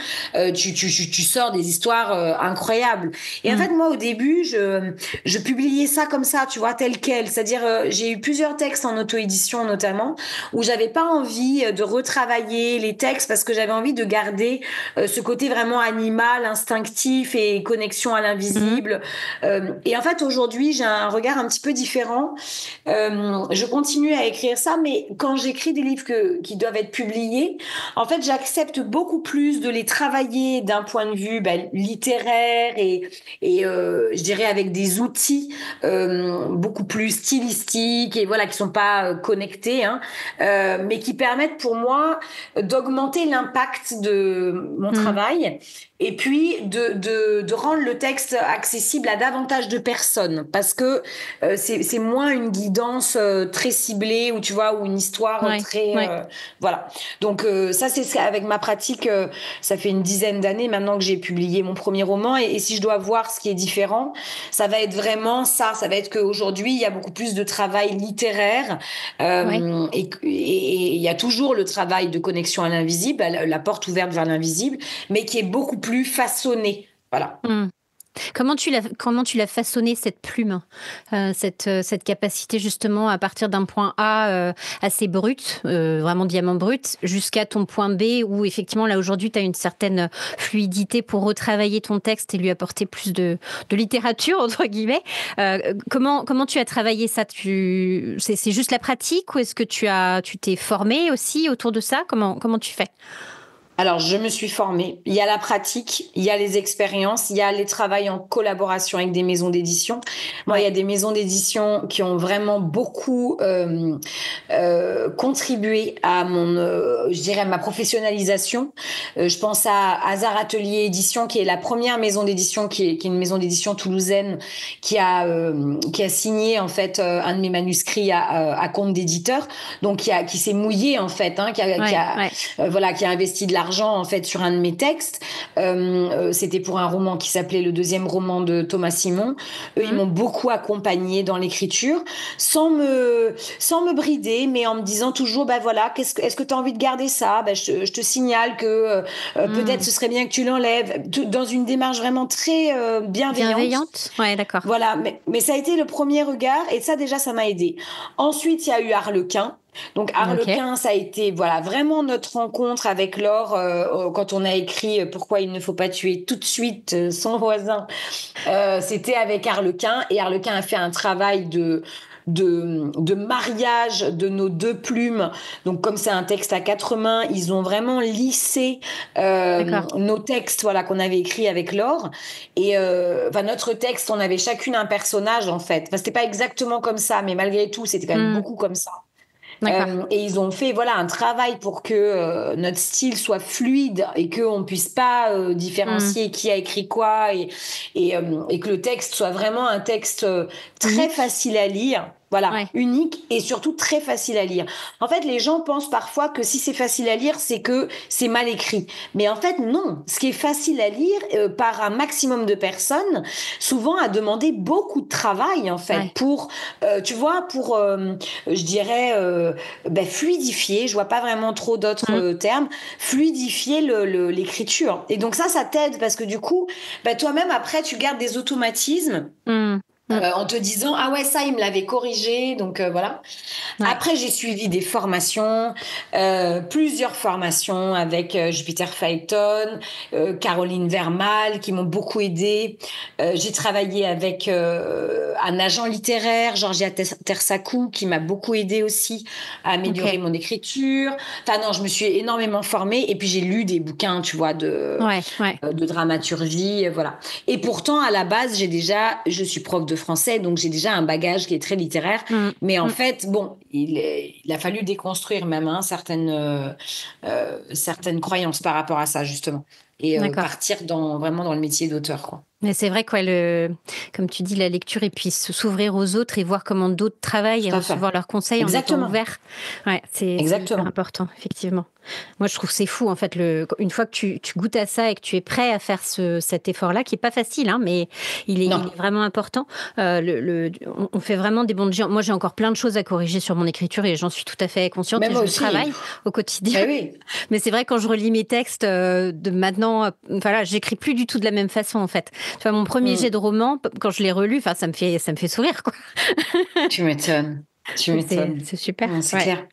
tu sors des histoires incroyables. Et en fait, moi, au début, je publiais ça comme ça, tu vois, tel quel. C'est-à-dire, j'ai eu plusieurs textes en auto-édition, notamment, où j'avais pas envie de retravailler les textes parce que j'avais envie de garder ce côté vraiment animal, instinctif et connexion à l'invisible. Et en fait, aujourd'hui, j'ai un regard un petit peu différent. Je continue à écrire ça, mais quand j'écris des livres qui doivent être publiés, en fait, j'accepte beaucoup plus de les travailler d'un point de vue littéraire et je dirais avec des outils beaucoup plus stylistiques et voilà qui sont pas connectés, hein, mais qui permettent pour moi d'augmenter l'impact de mon travail et puis de rendre le texte accessible à davantage de personnes parce que c'est moins une guidance très ciblée ou tu vois ou une histoire très voilà. Donc ça c'est avec ma pratique, ça fait une dizaine d'années maintenant que j'ai publié mon premier roman et si je dois voir ce qui est différent, ça va être vraiment ça va être qu'aujourd'hui il y a beaucoup plus de travail littéraire et il y a toujours le travail de connexion à l'invisible, la porte ouverte vers l'invisible, mais qui est beaucoup plus façonné. Voilà. Comment tu l'as façonné cette plume, cette capacité justement à partir d'un point A assez brut, vraiment diamant brut, jusqu'à ton point B où effectivement là aujourd'hui tu as une certaine fluidité pour retravailler ton texte et lui apporter plus de littérature entre guillemets. Comment tu as travaillé ça? C'est juste la pratique ou est-ce que tu t'es formé aussi autour de ça? Comment tu fais? Alors, je me suis formée. Il y a la pratique, il y a les expériences, il y a les travails en collaboration avec des maisons d'édition. Moi, il y a des maisons d'édition qui ont vraiment beaucoup contribué à je dirais, ma professionnalisation. Je pense à Hasard Atelier Édition, qui est la première maison d'édition, qui est une maison d'édition toulousaine, qui a signé en fait un de mes manuscrits à compte d'éditeur, donc qui s'est mouillé en fait, hein, qui a investi de l'argent en fait sur un de mes textes. C'était pour un roman qui s'appelait Le deuxième roman de Thomas Simon. Eux, ils m'ont beaucoup accompagnée dans l'écriture, sans me brider, mais en me disant toujours, voilà, est-ce que tu as envie de garder ça? Je te signale que peut-être ce serait bien que tu l'enlèves, dans une démarche vraiment très bienveillante. Ouais, d'accord. Voilà, mais ça a été le premier regard, et ça déjà, ça m'a aidée. Ensuite, il y a eu Harlequin. Donc Harlequin, ça a été vraiment notre rencontre avec Laure quand on a écrit Pourquoi il ne faut pas tuer tout de suite son voisin. C'était avec Harlequin et Harlequin a fait un travail de mariage de nos deux plumes. Donc comme c'est un texte à quatre mains, ils ont vraiment lissé nos textes qu'on avait écrits avec Laure. Et notre texte, on avait chacune un personnage en fait. C'était pas exactement comme ça, mais malgré tout, c'était quand même beaucoup comme ça. Et ils ont fait un travail pour que notre style soit fluide et qu'on puisse pas différencier qui a écrit quoi et que le texte soit vraiment un texte très facile à lire. Unique et surtout très facile à lire. En fait, les gens pensent parfois que si c'est facile à lire, c'est que c'est mal écrit. Mais en fait, non. Ce qui est facile à lire par un maximum de personnes, souvent a demandé beaucoup de travail, en fait, pour, je dirais, fluidifier, je vois pas vraiment trop d'autres termes, fluidifier l'écriture. Et donc ça t'aide parce que du coup, toi-même, après, tu gardes des automatismes. En te disant ah ouais, ça il me l'avait corrigé, donc voilà. Ouais. Après j'ai suivi des formations, plusieurs formations avec Jupiter Phaeton, Caroline Vermal qui m'ont beaucoup aidée. J'ai travaillé avec un agent littéraire, Georgia Tersakou, qui m'a beaucoup aidée aussi à améliorer mon écriture. Enfin non, je me suis énormément formée et puis j'ai lu des bouquins, tu vois, de dramaturgie, voilà. Et pourtant à la base je suis prof de français, donc j'ai déjà un bagage qui est très littéraire. Mais en fait, bon, il a fallu déconstruire même certaines croyances par rapport à ça, justement. Et partir vraiment dans le métier d'auteur, quoi. Mais c'est vrai, quoi, comme tu dis, la lecture et puis s'ouvrir aux autres et voir comment d'autres travaillent et recevoir leurs conseils en étant ouvert. Ouais, c'est hyper important, effectivement. Moi, je trouve que c'est fou, en fait, une fois que tu goûtes à ça et que tu es prêt à faire cet effort-là, qui n'est pas facile, hein, mais il est vraiment important. On fait vraiment des bons gens. Moi, j'ai encore plein de choses à corriger sur mon écriture et j'en suis tout à fait consciente. Même et je travaille au quotidien. Mais c'est vrai, quand je relis mes textes de maintenant, voilà, j'écris plus du tout de la même façon, en fait. Tu vois, mon premier jet de roman, quand je l'ai relu, ça me fait sourire, quoi. Tu m'étonnes. C'est super. C'est clair.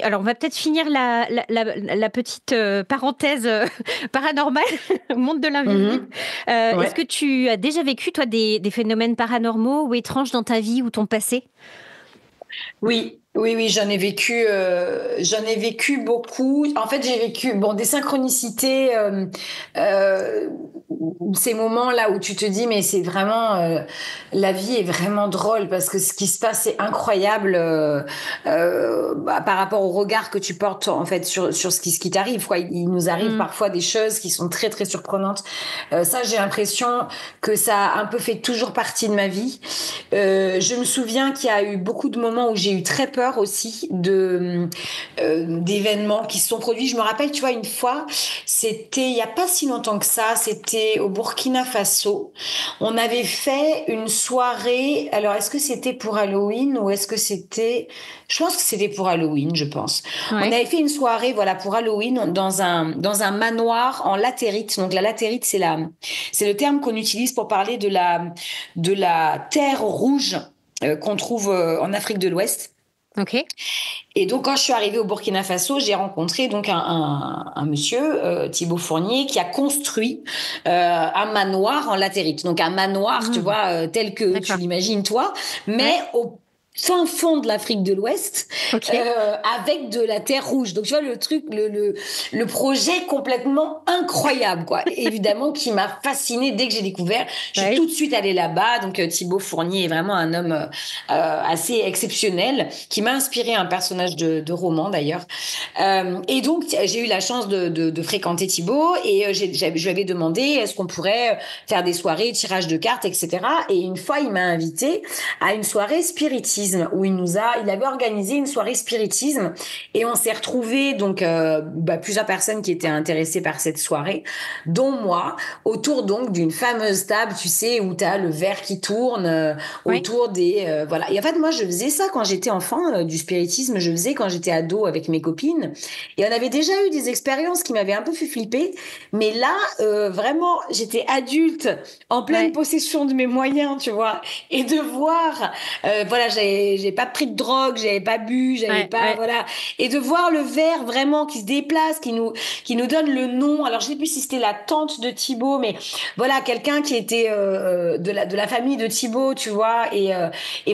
Alors, on va peut-être finir la petite parenthèse paranormale, monde de l'invisible. Est-ce que tu as déjà vécu, toi, des phénomènes paranormaux ou étranges dans ta vie ou ton passé ? Oui, j'en ai vécu beaucoup. En fait, j'ai vécu des synchronicités, ces moments-là où tu te dis mais c'est vraiment la vie est vraiment drôle parce que ce qui se passe c'est incroyable par rapport au regard que tu portes en fait sur ce qui t'arrive, quoi. Il nous arrive parfois des choses qui sont très très surprenantes. Ça, j'ai l'impression que ça a un peu fait toujours partie de ma vie. Je me souviens qu'il y a eu beaucoup de moments où j'ai eu très peur aussi d'événements qui se sont produits. Je me rappelle, tu vois, une fois, c'était il y a pas si longtemps que ça, c'était au Burkina Faso. On avait fait une soirée. Alors, est-ce que c'était pour Halloween ou est-ce que c'était... Je pense que c'était pour Halloween, je pense. Ouais. On avait fait une soirée, voilà, pour Halloween dans un manoir en latérite. Donc, la latérite, c'est le terme qu'on utilise pour parler de la terre rouge qu'on trouve en Afrique de l'Ouest. Ok. Et donc, quand je suis arrivée au Burkina Faso, j'ai rencontré donc un monsieur, Thibaut Fournier, qui a construit un manoir en latérite. Donc, un manoir, tu vois, tel que tu l'imagines toi, mais au fin fond de l'Afrique de l'Ouest, avec de la terre rouge. Donc, tu vois, le truc, le projet complètement incroyable, quoi. Évidemment, qui m'a fascinée dès que j'ai découvert. Je suis tout de suite allée là-bas. Donc, Thibaut Fournier est vraiment un homme assez exceptionnel, qui m'a inspiré un personnage de roman, d'ailleurs. Et donc, j'ai eu la chance de fréquenter Thibaut et je lui avais demandé est-ce qu'on pourrait faire des soirées, tirage de cartes, etc. Et une fois, il m'a invité à une soirée spiritisme où il avait organisé une soirée spiritisme et on s'est retrouvés donc plusieurs personnes qui étaient intéressées par cette soirée, dont moi, autour donc d'une fameuse table, tu sais, où tu as le verre qui tourne autour des voilà. Et en fait, moi, je faisais ça quand j'étais enfant, du spiritisme, je faisais quand j'étais ado avec mes copines et on avait déjà eu des expériences qui m'avaient un peu fait flipper, mais là, vraiment, j'étais adulte en pleine possession de mes moyens, tu vois, et de voir, voilà, j'ai pas pris de drogue, j'avais pas bu, voilà, et de voir le verre vraiment qui se déplace, qui nous donne le nom. Alors je sais plus si c'était la tante de Thibaut, mais voilà, quelqu'un qui était de la famille de Thibaut, tu vois, et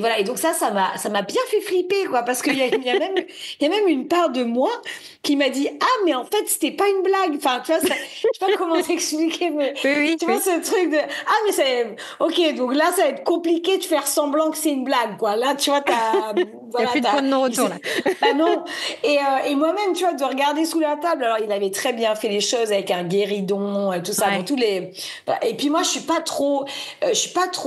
voilà. Et donc ça m'a bien fait flipper, quoi, parce qu'il y a même une part de moi qui m'a dit mais en fait c'était pas une blague. Enfin, tu vois, je sais pas comment t'expliquer, mais tu vois ce truc de mais c'est ok, donc là ça va être compliqué de faire semblant que c'est une blague, quoi. Là, tu vois, il n'y a plus de point de non-retour, là. Non. Et moi-même, tu vois, de regarder sous la table. Alors, il avait très bien fait les choses avec un guéridon et tout ça. Dans tous les... Et puis moi, je suis pas trop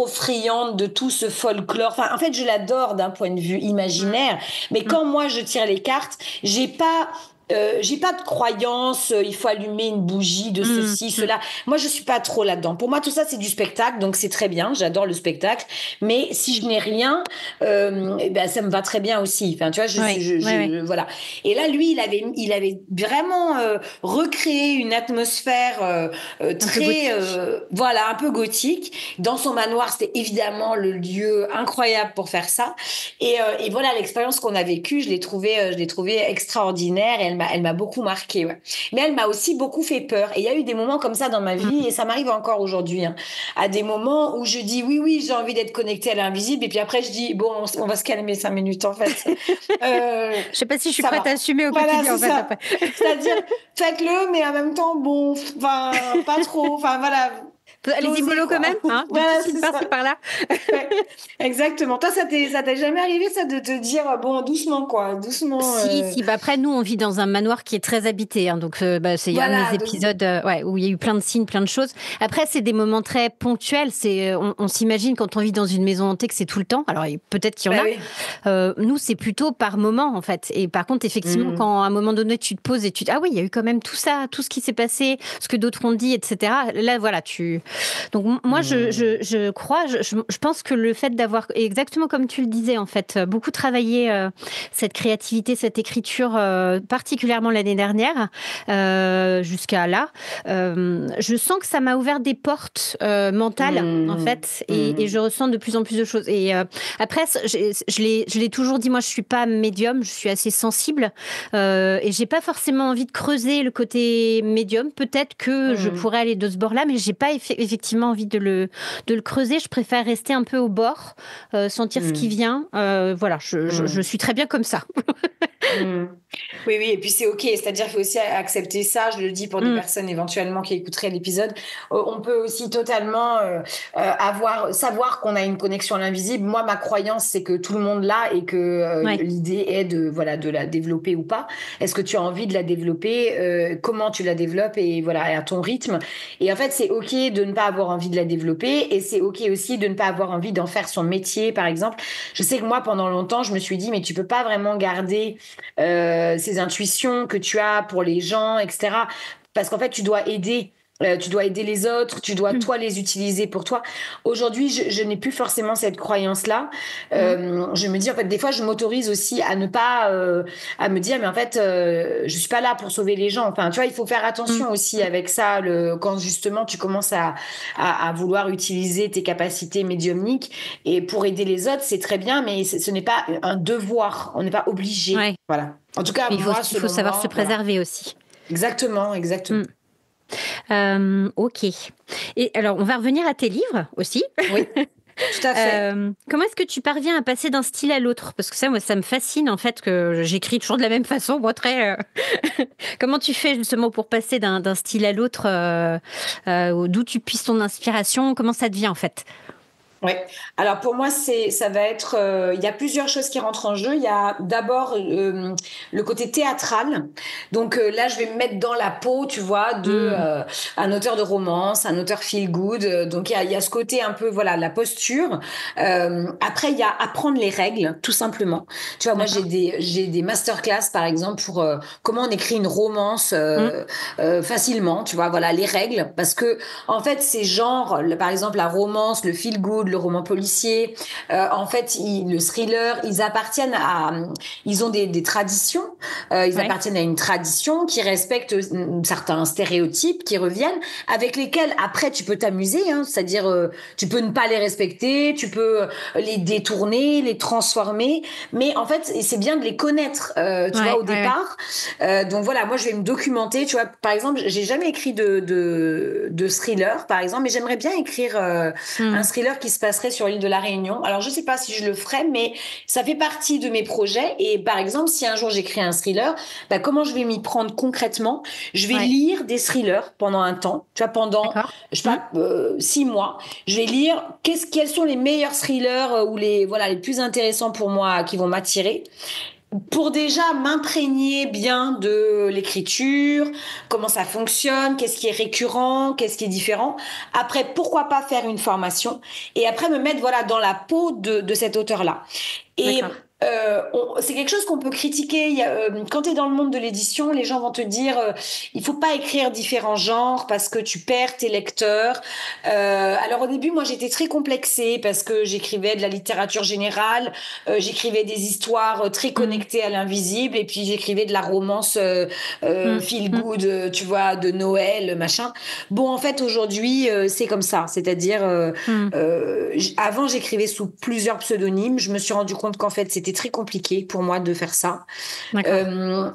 friande de tout ce folklore. Enfin, en fait, je l'adore d'un point de vue imaginaire. Mais quand moi, je tire les cartes, j'ai pas j'ai pas de croyance, il faut allumer une bougie de ceci, cela. Moi, je suis pas trop là-dedans. Pour moi, tout ça, c'est du spectacle, donc c'est très bien. J'adore le spectacle. Mais si je n'ai rien, eh ben, ça me va très bien aussi. Enfin, tu vois, voilà. Et là, lui, il avait vraiment recréé une atmosphère très, voilà, un peu gothique. Dans son manoir, c'était évidemment le lieu incroyable pour faire ça. Et voilà, l'expérience qu'on a vécue, je l'ai trouvée extraordinaire et elle m'a beaucoup marquée. Ouais. Mais elle m'a aussi beaucoup fait peur. Et il y a eu des moments comme ça dans ma vie, et ça m'arrive encore aujourd'hui, hein, à des moments où je dis oui, j'ai envie d'être connectée à l'invisible, et puis après je dis bon, on va se calmer 5 minutes en fait. Je sais pas si je suis prête à assumer au quotidien en fait. Après. C'est-à-dire faites-le, mais en même temps bon, enfin pas trop, enfin voilà. Allez-y mollo quand même, hein, voilà, c'est par-ci par-là. Ouais, exactement. Toi, ça t'est jamais arrivé ça de te dire bon doucement quoi, doucement. Si. Bah après nous on vit dans un manoir qui est très habité, hein, donc c'est un des épisodes où il y a eu plein de signes, plein de choses. Après c'est des moments très ponctuels. On s'imagine quand on vit dans une maison hantée que c'est tout le temps. Alors peut-être qu'il y en a. Oui. Nous c'est plutôt par moment en fait. Et par contre effectivement quand à un moment donné tu te poses et tu dis ah oui il y a eu quand même tout ça, tout ce qui s'est passé, ce que d'autres ont dit, etc. Là voilà Donc moi, je crois, je pense que le fait d'avoir, exactement comme tu le disais, en fait, beaucoup travaillé cette créativité, cette écriture, particulièrement l'année dernière, jusqu'à là, je sens que ça m'a ouvert des portes mentales, en fait, et je ressens de plus en plus de choses. Et après, je l'ai toujours dit, moi, je suis pas médium, je suis assez sensible, et j'ai pas forcément envie de creuser le côté médium. Peut-être que je pourrais aller de ce bord-là, mais j'ai pas effectivement envie de le creuser. Je préfère rester un peu au bord, sentir ce qui vient. Voilà, je suis très bien comme ça. Oui, et puis c'est OK. C'est-à-dire qu'il faut aussi accepter ça. Je le dis pour des personnes éventuellement qui écouteraient l'épisode. On peut aussi totalement savoir qu'on a une connexion à l'invisible. Moi, ma croyance, c'est que tout le monde l'a et que l'idée est de la développer ou pas. Est-ce que tu as envie de la développer? Comment tu la développes et voilà, à ton rythme. Et en fait, c'est OK de ne pas avoir envie de la développer et c'est OK aussi de ne pas avoir envie d'en faire son métier, par exemple. Je sais que moi, pendant longtemps, je me suis dit, mais tu peux pas vraiment garder ces intuitions que tu as pour les gens, etc. Parce qu'en fait, tu dois aider les autres, tu dois toi les utiliser pour toi. Aujourd'hui, je n'ai plus forcément cette croyance-là. Je me dis en fait, des fois, je m'autorise aussi à ne pas, à me dire, mais en fait, je suis pas là pour sauver les gens. Enfin, tu vois, il faut faire attention aussi avec ça, quand justement tu commences à vouloir utiliser tes capacités médiumniques et pour aider les autres, c'est très bien, mais ce n'est pas un devoir. On n'est pas obligé. Ouais. Voilà. En tout cas, il faut savoir se préserver aussi. Exactement. Ok. Et alors, on va revenir à tes livres aussi. Oui, tout à fait. Comment est-ce que tu parviens à passer d'un style à l'autre? Parce que ça, moi, ça me fascine, en fait, que j'écris toujours de la même façon. Moi, Comment tu fais, justement, pour passer d'un style à l'autre, d'où tu puisses ton inspiration? Comment ça devient, en fait? Oui. Alors pour moi, ça va être. Il y a plusieurs choses qui rentrent en jeu. Il y a d'abord le côté théâtral. Donc là, je vais me mettre dans la peau, tu vois, de un auteur de romance, un auteur feel good. Donc il y a ce côté un peu, voilà, la posture. Après, il y a apprendre les règles, tout simplement. Tu vois, moi, j'ai des masterclass, par exemple, pour comment on écrit une romance facilement. Tu vois, voilà, les règles, parce que en fait, ces genres, par exemple, la romance, le feel good, le roman policier, en fait, le thriller, ils ont des traditions, ils appartiennent à une tradition qui respecte certains stéréotypes qui reviennent, avec lesquels après tu peux t'amuser, hein, c'est-à-dire tu peux ne pas les respecter, tu peux les détourner, les transformer, mais en fait, c'est bien de les connaître, tu vois, au départ. Donc voilà, moi je vais me documenter, tu vois, par exemple, j'ai jamais écrit de thriller, par exemple, mais j'aimerais bien écrire un thriller qui se passerait sur l'île de la Réunion. Alors, je sais pas si je le ferai, mais ça fait partie de mes projets. Et par exemple, si un jour j'écris un thriller, comment je vais m'y prendre concrètement? Je vais lire des thrillers pendant un temps. Tu vois, pendant, je sais pas, 6 mois. Je vais lire quels sont les meilleurs thrillers ou les plus intéressants pour moi qui vont m'attirer. Pour déjà m'imprégner bien de l'écriture, comment ça fonctionne, qu'est-ce qui est récurrent, qu'est-ce qui est différent. Après, pourquoi pas faire une formation et après me mettre dans la peau de cet auteur-là. Et C'est quelque chose qu'on peut critiquer. Quand tu es dans le monde de l'édition, les gens vont te dire il faut pas écrire différents genres parce que tu perds tes lecteurs. Alors au début, moi j'étais très complexée parce que j'écrivais de la littérature générale, j'écrivais des histoires très connectées à l'invisible et puis j'écrivais de la romance feel good, tu vois, de Noël, machin. Bon, en fait aujourd'hui c'est comme ça, c'est-à-dire avant j'écrivais sous plusieurs pseudonymes. Je me suis rendu compte qu'en fait c'était très compliqué pour moi de faire ça.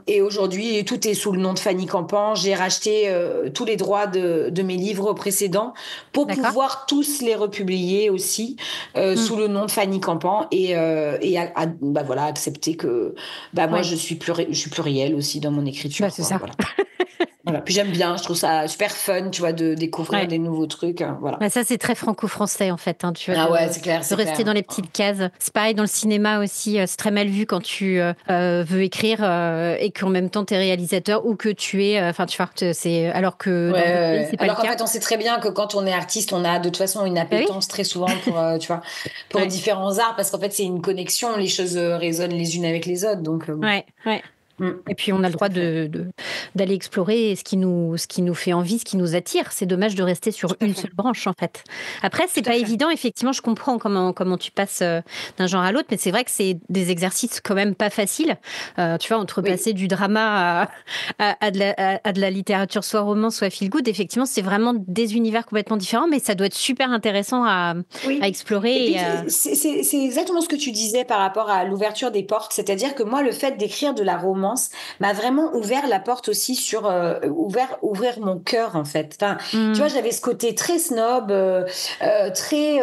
Et aujourd'hui, tout est sous le nom de Fanny Campan. J'ai racheté tous les droits de mes livres précédents pour pouvoir tous les republier aussi sous le nom de Fanny Campan bah voilà, accepter que moi je suis plurielle aussi dans mon écriture. C'est ça. Voilà. Voilà. Puis j'aime bien, je trouve ça super fun, tu vois, de découvrir des nouveaux trucs. Voilà. Bah ça, c'est très franco-français, en fait. Hein, tu vois, c'est clair. De rester dans les petites cases. C'est pareil dans le cinéma aussi. C'est très mal vu quand tu veux écrire et qu'en même temps, tu es réalisateur ou que tu es... Enfin, tu vois, c'est... Alors que dans d'autres pays, c'est pas le cas. Alors qu'en fait, on sait très bien que quand on est artiste, on a de toute façon une appétence très souvent pour, tu vois, pour différents arts parce qu'en fait, c'est une connexion. Les choses résonnent les unes avec les autres. Donc, Et puis on a le droit d'aller explorer ce qui nous fait envie, ce qui nous attire. C'est dommage de rester sur une seule branche en fait. Après c'est pas évident, effectivement, je comprends comment tu passes d'un genre à l'autre, mais c'est vrai que c'est des exercices quand même pas faciles. Tu vois, entre passer du drama à de la littérature, soit romance, soit feel good, effectivement c'est vraiment des univers complètement différents, mais ça doit être super intéressant à explorer. C'est exactement ce que tu disais par rapport à l'ouverture des portes, c'est-à-dire que moi le fait d'écrire de la romance m'a vraiment ouvert la porte aussi sur ouvrir mon cœur en fait. Enfin, tu vois, j'avais ce côté très snob, très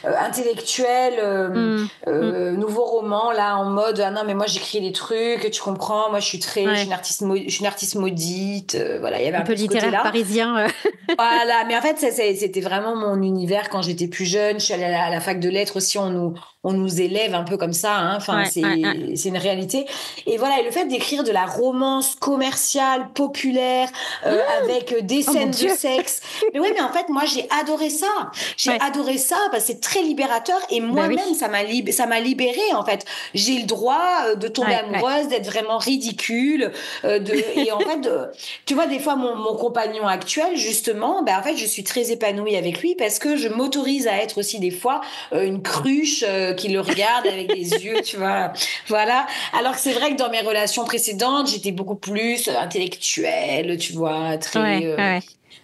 intellectuel, nouveau roman là en mode ah non mais moi j'écris des trucs, tu comprends, moi je suis une artiste maudite, voilà, il y avait un peu littéraire ce côté-là. Parisien. Voilà, mais en fait c'était vraiment mon univers quand j'étais plus jeune. Je suis allée à la fac de lettres aussi, on nous élève un peu comme ça, hein. Enfin c'est une réalité. Et voilà, et le fait d'écrire de la romance commerciale, populaire, avec des scènes de sexe. Mais oui, mais en fait, moi, j'ai adoré ça. J'ai adoré ça parce que c'est très libérateur et moi-même, ça m'a libérée, en fait. J'ai le droit de tomber amoureuse, d'être vraiment ridicule. Et en fait, tu vois, des fois, mon compagnon actuel, justement, en fait, je suis très épanouie avec lui parce que je m'autorise à être aussi des fois une cruche qui le regarde avec des yeux, tu vois. Voilà. Alors que c'est vrai que dans mes relations précédentes, j'étais beaucoup plus intellectuelle, tu vois, très...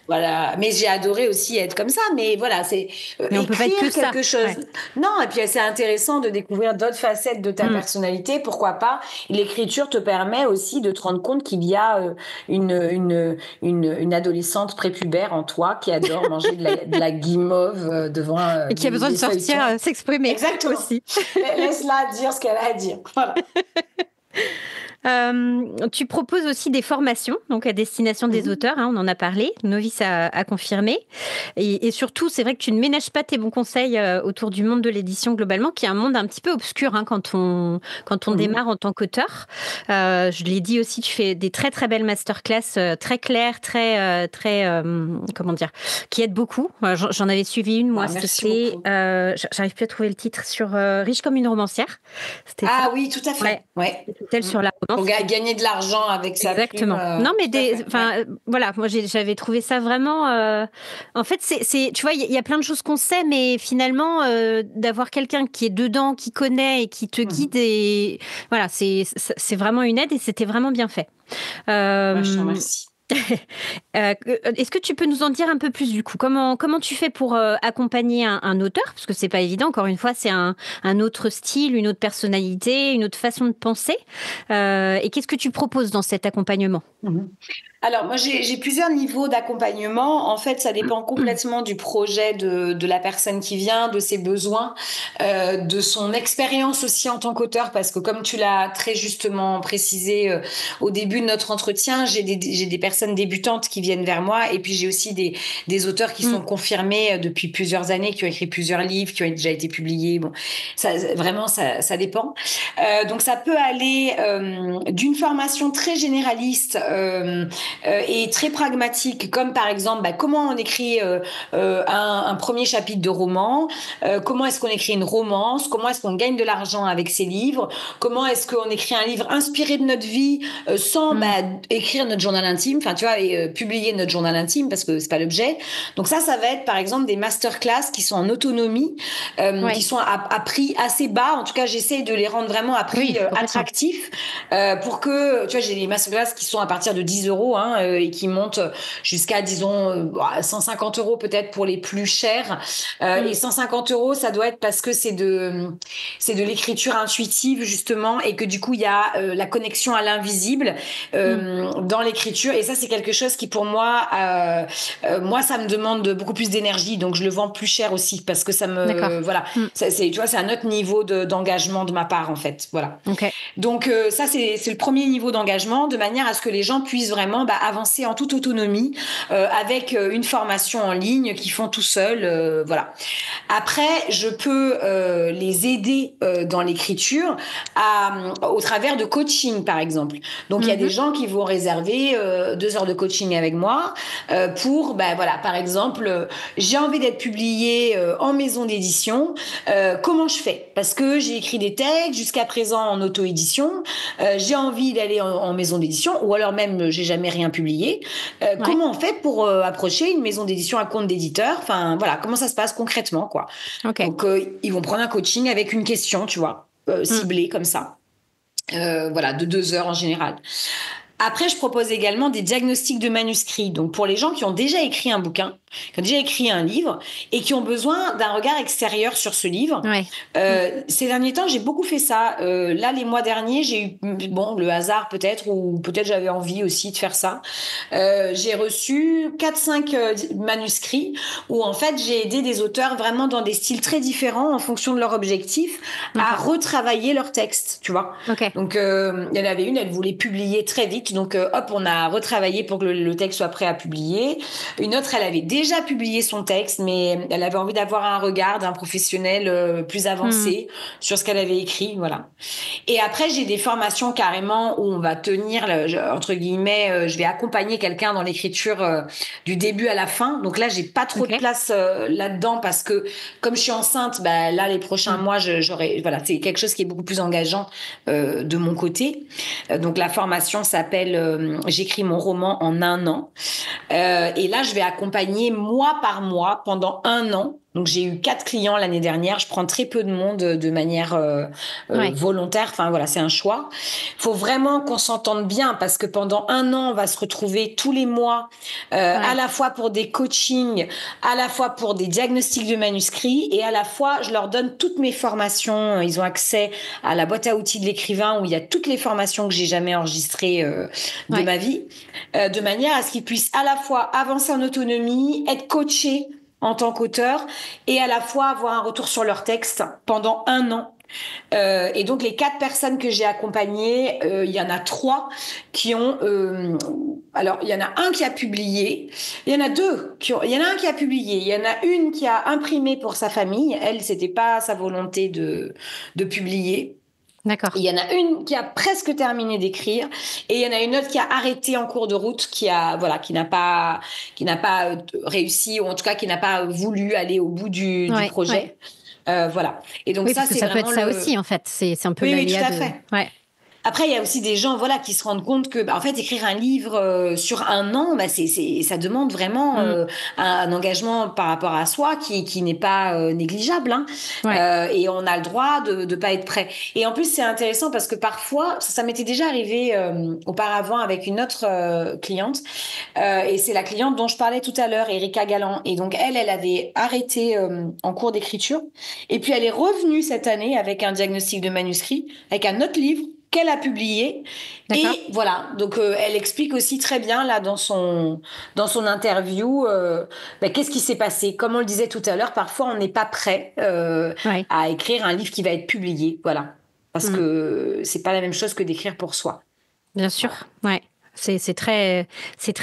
Voilà, mais j'ai adoré aussi être comme ça. Mais voilà, c'est mais on peut pas être que quelque ça. chose. Non, et puis c'est intéressant de découvrir d'autres facettes de ta personnalité. Pourquoi pas? L'écriture te permet aussi de te rendre compte qu'il y a une adolescente prépubère en toi qui adore manger de la guimauve devant et qui a besoin de sortir, s'exprimer. Exactement. Aussi. Laisse-la dire ce qu'elle a à dire. Voilà. Tu proposes aussi des formations donc à destination des auteurs, hein, on en a parlé, Novice a confirmé. Et surtout, c'est vrai que tu ne ménages pas tes bons conseils autour du monde de l'édition globalement, qui est un monde un petit peu obscur hein, quand on démarre en tant qu'auteur. Je l'ai dit aussi, tu fais des très très belles masterclass très claires, très comment dire, qui aident beaucoup. J'en avais suivi une, moi, c'était, j'arrive plus à trouver le titre, sur Riche comme une romancière. C'était ça. Oui, tout à fait. Ouais. Celle sur la romance. Pour gagner de l'argent avec sa Exactement. plume. Non, mais voilà, moi j'avais trouvé ça vraiment. En fait, tu vois, il y a plein de choses qu'on sait, mais finalement, d'avoir quelqu'un qui est dedans, qui connaît et qui te guide, et voilà, c'est vraiment une aide et c'était vraiment bien fait. Je te remercie. Est-ce que tu peux nous en dire un peu plus du coup? Comment tu fais pour accompagner un auteur? Parce que c'est pas évident, encore une fois, c'est un autre style, une autre personnalité, une autre façon de penser. Et qu'est-ce que tu proposes dans cet accompagnement? Alors, moi, j'ai plusieurs niveaux d'accompagnement. En fait, ça dépend complètement du projet de la personne qui vient, de ses besoins, de son expérience aussi en tant qu'auteur, parce que comme tu l'as très justement précisé au début de notre entretien, j'ai des personnes débutantes qui viennent vers moi, et puis j'ai aussi des auteurs qui sont confirmés depuis plusieurs années, qui ont écrit plusieurs livres, qui ont déjà été publiés. Bon, vraiment, ça dépend. Donc, ça peut aller d'une formation très généraliste et très pragmatique, comme par exemple comment on écrit un premier chapitre de roman, comment est-ce qu'on écrit une romance, comment est-ce qu'on gagne de l'argent avec ces livres, comment est-ce qu'on écrit un livre inspiré de notre vie sans écrire notre journal intime, enfin tu vois, et publier notre journal intime parce que c'est pas l'objet. Donc ça va être par exemple des masterclass qui sont en autonomie, qui sont à prix assez bas. En tout cas, j'essaie de les rendre vraiment à prix attractif pour que, tu vois, j'ai des masterclass qui sont à partir de 10 euros et qui montent jusqu'à, disons, 150 euros peut-être pour les plus chers. Et 150 euros, ça doit être parce que c'est de l'écriture intuitive justement et que du coup, il y a la connexion à l'invisible dans l'écriture. Et ça, c'est quelque chose qui pour moi, ça me demande beaucoup plus d'énergie. Donc, je le vends plus cher aussi parce que ça me... Voilà. Tu vois, c'est un autre niveau d'engagement de ma part, en fait. Voilà. Okay. Donc, ça, c'est le premier niveau d'engagement, de manière à ce que les gens puissent vraiment avancer en toute autonomie avec une formation en ligne qu'ils font tout seuls. Voilà. Après, je peux les aider dans l'écriture au travers de coaching, par exemple. Donc, il y a des gens qui vont réserver 2 heures de coaching avec moi pour, voilà, par exemple, j'ai envie d'être publiée en maison d'édition. Comment je fais? Parce que j'ai écrit des textes jusqu'à présent en auto-édition. J'ai envie d'aller en maison d'édition ou alors même, j'ai jamais rien publié. Comment on fait pour approcher une maison d'édition, un compte d'éditeur? Enfin, voilà, comment ça se passe concrètement, quoi. Okay. Donc, ils vont prendre un coaching avec une question, tu vois, ciblée comme ça. Voilà, de 2 heures en général. Après, je propose également des diagnostics de manuscrits. Donc, pour les gens qui ont déjà écrit un bouquin, qui ont déjà écrit un livre et qui ont besoin d'un regard extérieur sur ce livre. Ces derniers temps, j'ai beaucoup fait ça. Là, les mois derniers, j'ai eu, le hasard peut-être, ou peut-être j'avais envie aussi de faire ça. J'ai reçu 4-5 manuscrits où, en fait, j'ai aidé des auteurs vraiment dans des styles très différents en fonction de leur objectif à retravailler leur texte, tu vois. Donc, il y en avait une, elle voulait publier très vite. Donc, hop, on a retravaillé pour que le texte soit prêt à publier. Une autre, elle avait déjà publié son texte, mais elle avait envie d'avoir un regard d'un professionnel plus avancé sur ce qu'elle avait écrit, voilà. Et après, j'ai des formations carrément où on va tenir, entre guillemets, je vais accompagner quelqu'un dans l'écriture du début à la fin. Donc là, j'ai pas trop de place là-dedans parce que comme je suis enceinte, là, les prochains mois, j'aurai, voilà, c'est quelque chose qui est beaucoup plus engageant de mon côté. Donc la formation s'appelle J'écris mon roman en 1 an. Et là, je vais accompagner mois par mois pendant 1 an. Donc, j'ai eu 4 clients l'année dernière. Je prends très peu de monde de manière volontaire. Enfin, voilà, c'est un choix. Il faut vraiment qu'on s'entende bien parce que pendant 1 an, on va se retrouver tous les mois à la fois pour des coachings, à la fois pour des diagnostics de manuscrits et à la fois, je leur donne toutes mes formations. Ils ont accès à la boîte à outils de l'écrivain où il y a toutes les formations que j'ai jamais enregistrées de ma vie, de manière à ce qu'ils puissent à la fois avancer en autonomie, être coachés en tant qu'auteur et à la fois avoir un retour sur leur texte pendant 1 an. Et donc les 4 personnes que j'ai accompagnées, il y en a 3 qui ont alors il y en a un qui a publié, il y en a 2 il y en a un qui a publié, il y en a une qui a imprimé pour sa famille, elle c'était pas sa volonté de publier. D'accord. Il y en a une qui a presque terminé d'écrire et il y en a une autre qui a arrêté en cours de route, qui n'a pas réussi ou en tout cas qui n'a pas voulu aller au bout du projet. Voilà. Et donc ça, c'est ça peut vraiment être ça aussi en fait. C'est un peu oui, tout à de... fait. Ouais. Après, il y a aussi des gens, voilà, qui se rendent compte que, en fait, écrire un livre sur 1 an, ça demande vraiment un engagement par rapport à soi qui n'est pas négligeable, hein. Et on a le droit de pas être prêt. Et en plus, c'est intéressant parce que parfois, ça m'était déjà arrivé auparavant avec une autre cliente, et c'est la cliente dont je parlais tout à l'heure, Erika Galland. Et donc elle avait arrêté en cours d'écriture, et puis elle est revenue cette année avec un diagnostic de manuscrit, avec un autre livre qu'elle a publié. D'accord. Et voilà, donc elle explique aussi très bien là dans son interview qu'est-ce qui s'est passé. Comme on le disait tout à l'heure, parfois on n'est pas prêt à écrire un livre qui va être publié, voilà, parce que c'est pas la même chose que d'écrire pour soi. Bien sûr, ouais. C'est très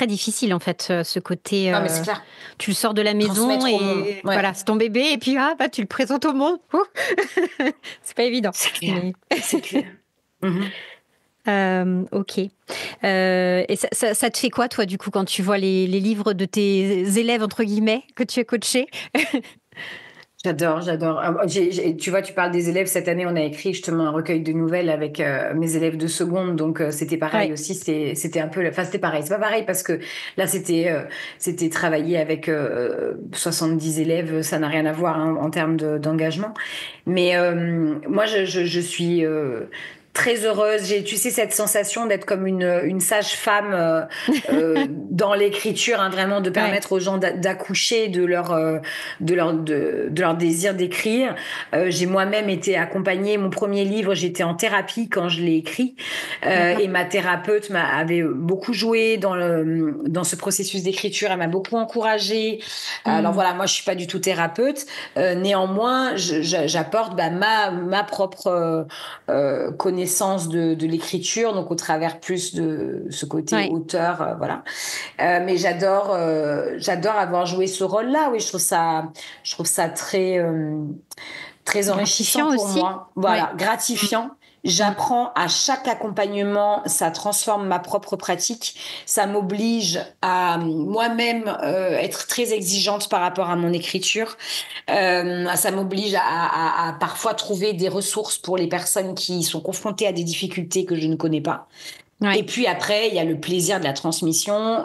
difficile en fait, ce côté. Non, mais c'est clair. Tu le sors de la maison et voilà, c'est ton bébé et puis tu le présentes au monde. C'est pas évident. C'est clair. C'est clair. Ok. Et ça te fait quoi, toi, du coup, quand tu vois les livres de tes élèves, entre guillemets, que tu as coachés? J'adore. Tu vois, tu parles des élèves. Cette année, on a écrit justement un recueil de nouvelles avec mes élèves de seconde. Donc, c'était pareil Ouais. aussi. C'était un peu, enfin, c'était pareil. C'est pas pareil parce que là, c'était travailler avec 70 élèves. Ça n'a rien à voir hein, en termes d'engagement. Mais moi, je suis très heureuse. J'ai, tu sais, cette sensation d'être comme une sage-femme dans l'écriture, hein, vraiment de Ouais. permettre aux gens d'accoucher de leur désir d'écrire. J'ai moi-même été accompagnée. Mon premier livre, j'étais en thérapie quand je l'ai écrit, D'accord. et ma thérapeute avait beaucoup joué dans ce processus d'écriture. Elle m'a beaucoup encouragée. Alors Mm. voilà, moi je suis pas du tout thérapeute. Néanmoins, j'apporte ma propre connaissance de l'écriture, donc au travers plus de ce côté Ouais. auteur, voilà. Mais j'adore avoir joué ce rôle-là. Oui, je trouve ça très enrichissant Gratifiant pour aussi. moi. Ouais. Voilà, Mm. gratifiant. Mm. J'apprends à chaque accompagnement, ça transforme ma propre pratique, ça m'oblige à moi-même être très exigeante par rapport à mon écriture. Ça m'oblige à parfois trouver des ressources pour les personnes qui sont confrontées à des difficultés que je ne connais pas. Et Ouais. puis après, il y a le plaisir de la transmission.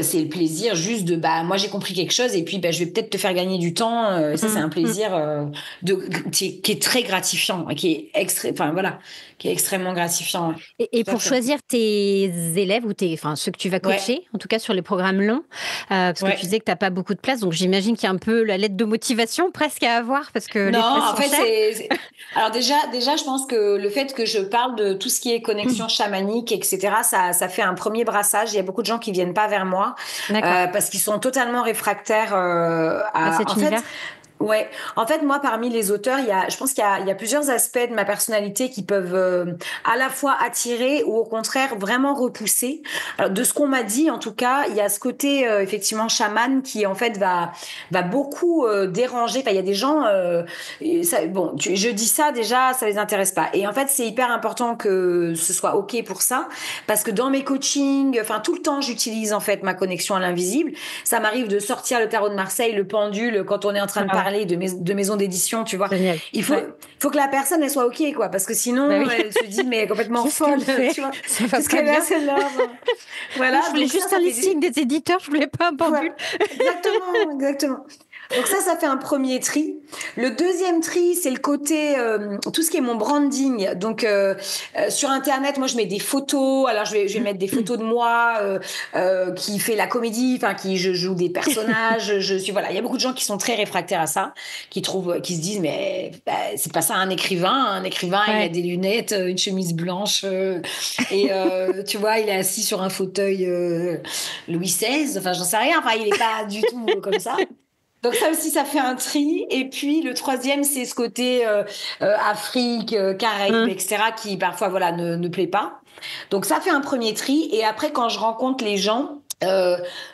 C'est le plaisir juste de, bah, moi j'ai compris quelque chose et puis bah, je vais peut-être te faire gagner du temps. Ça, c'est Mm. un Mm. plaisir qui est très gratifiant, enfin voilà, qui est extrêmement gratifiant. Ouais. Et Tout à pour fait. choisir tes élèves ou enfin, ceux que tu vas Ouais, coacher, en tout cas sur les programmes longs, parce que tu ouais. disais que tu n'as pas beaucoup de place, donc j'imagine qu'il y a un peu la lettre de motivation presque à avoir parce que Non, les places en sont fait, chères. Alors déjà, je pense que le fait que je parle de tout ce qui est connexion chamanique, etc., ça fait un premier brassage. Il y a beaucoup de gens qui viennent pas vers moi D'accord. parce qu'ils sont totalement réfractaires À à. cet En fait, univers. ouais. En fait, moi, parmi les auteurs, je pense qu'il y a plusieurs aspects de ma personnalité qui peuvent à la fois attirer ou au contraire vraiment repousser. Alors, de ce qu'on m'a dit, en tout cas, il y a ce côté effectivement chaman qui en fait va beaucoup déranger. Enfin, il y a des gens. Bon, je dis ça déjà, ça les intéresse pas. Et en fait, c'est hyper important que ce soit ok pour ça, parce que dans mes coachings, enfin tout le temps, j'utilise en fait ma connexion à l'invisible. Ça m'arrive de sortir le tarot de Marseille, le pendule, quand on est en train de Ah ouais, parler de maison d'édition, tu vois. génial. Il faut, Ouais. faut que la personne elle soit ok, quoi, parce que Bah sinon oui. elle se dit mais complètement Qu'est-ce qu'elle folle, fait? tu vois. Ça va Qu'est-ce pas qu'elle a bien. celle-là? Moi, Voilà, je voulais donc juste ça un fait listing des éditeurs, je voulais pas un pendule. voilà, exactement. Donc ça fait un premier tri. Le deuxième tri, c'est le côté tout ce qui est mon branding. Donc sur Internet, moi je mets des photos. Alors je vais mettre des photos de moi qui fait la comédie, enfin je joue des personnages. Je suis voilà, il y a beaucoup de gens qui sont très réfractaires à ça, qui se disent mais bah, c'est pas ça un écrivain. Un écrivain, il a Ouais. des lunettes, une chemise blanche et tu vois, il est assis sur un fauteuil Louis XVI. Enfin j'en sais rien. Enfin il est pas du tout comme ça. Donc ça aussi, ça fait un tri. Et puis le troisième, c'est ce côté Afrique, Caraïbes, Hum. etc., qui parfois voilà ne plaît pas. Donc ça fait un premier tri. Et après, quand je rencontre les gens,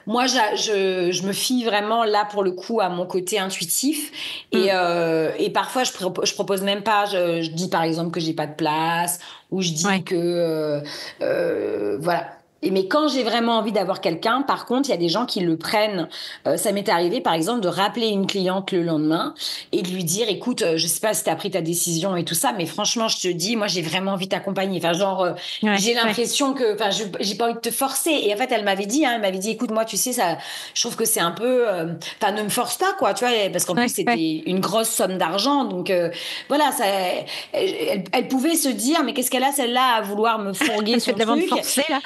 moi, je me fie vraiment là pour le coup à mon côté intuitif. Hum. Et parfois, je propose même pas. Je dis par exemple que j'ai pas de place, ou je dis Ouais. que voilà. Mais quand j'ai vraiment envie d'avoir quelqu'un, par contre, il y a des gens qui le prennent. Ça m'est arrivé, par exemple, de rappeler une cliente le lendemain et de lui dire, écoute, je sais pas si tu as pris ta décision et tout ça, mais franchement, je te dis, moi, j'ai vraiment envie de t'accompagner. Enfin, genre, Ouais. j'ai Ouais. l'impression que, enfin, j'ai pas envie de te forcer. Et en fait, elle m'avait dit, écoute, moi, tu sais, ça, je trouve que c'est un peu, enfin, ne me force pas, quoi, tu vois, parce qu'en plus, Ouais. Ouais. c'était une grosse somme d'argent. Donc, voilà, elle pouvait se dire, mais qu'est-ce qu'elle a, celle-là, à vouloir me fourguer Elle fait son de la vente truc. forcée, là.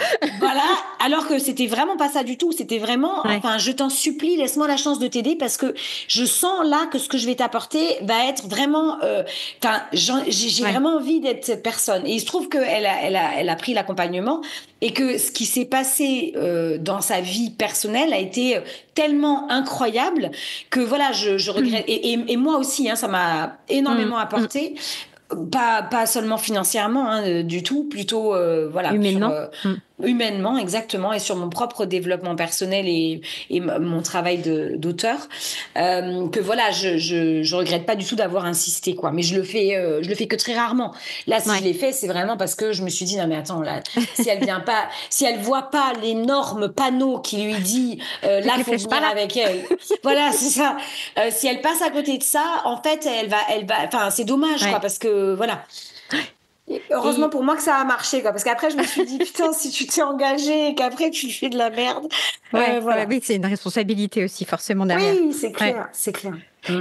Voilà, alors que c'était vraiment pas ça du tout. C'était vraiment, Ouais. enfin, je t'en supplie, laisse-moi la chance de t'aider parce que je sens là que ce que je vais t'apporter va être vraiment, enfin, j'ai Ouais. vraiment envie d'être cette personne. Et il se trouve qu'elle a pris l'accompagnement et que ce qui s'est passé dans sa vie personnelle a été tellement incroyable que voilà, je regrette. Et moi aussi, hein, ça m'a Hum. énormément Hum. apporté. Pas seulement financièrement, hein, du tout, plutôt voilà sur Humainement. Hum. humainement, exactement, et sur mon propre développement personnel et mon travail d'auteur, que voilà, je regrette pas du tout d'avoir insisté, quoi. Mais je le fais que très rarement. Là, si je l'ai fait, c'est vraiment parce que je me suis dit, non, mais attends, là, si elle vient pas, si elle voit pas l'énorme panneau qui lui dit, là, faut venir avec elle. Voilà, c'est ça. Si elle passe à côté de ça, en fait, enfin, c'est dommage, quoi, parce que voilà. Et heureusement pour moi que ça a marché, quoi, parce qu'après je me suis dit putain, si tu t'es engagé et qu'après tu fais de la merde, voilà. Oui, c'est une responsabilité aussi forcément derrière. Oui, c'est clair, c'est clair.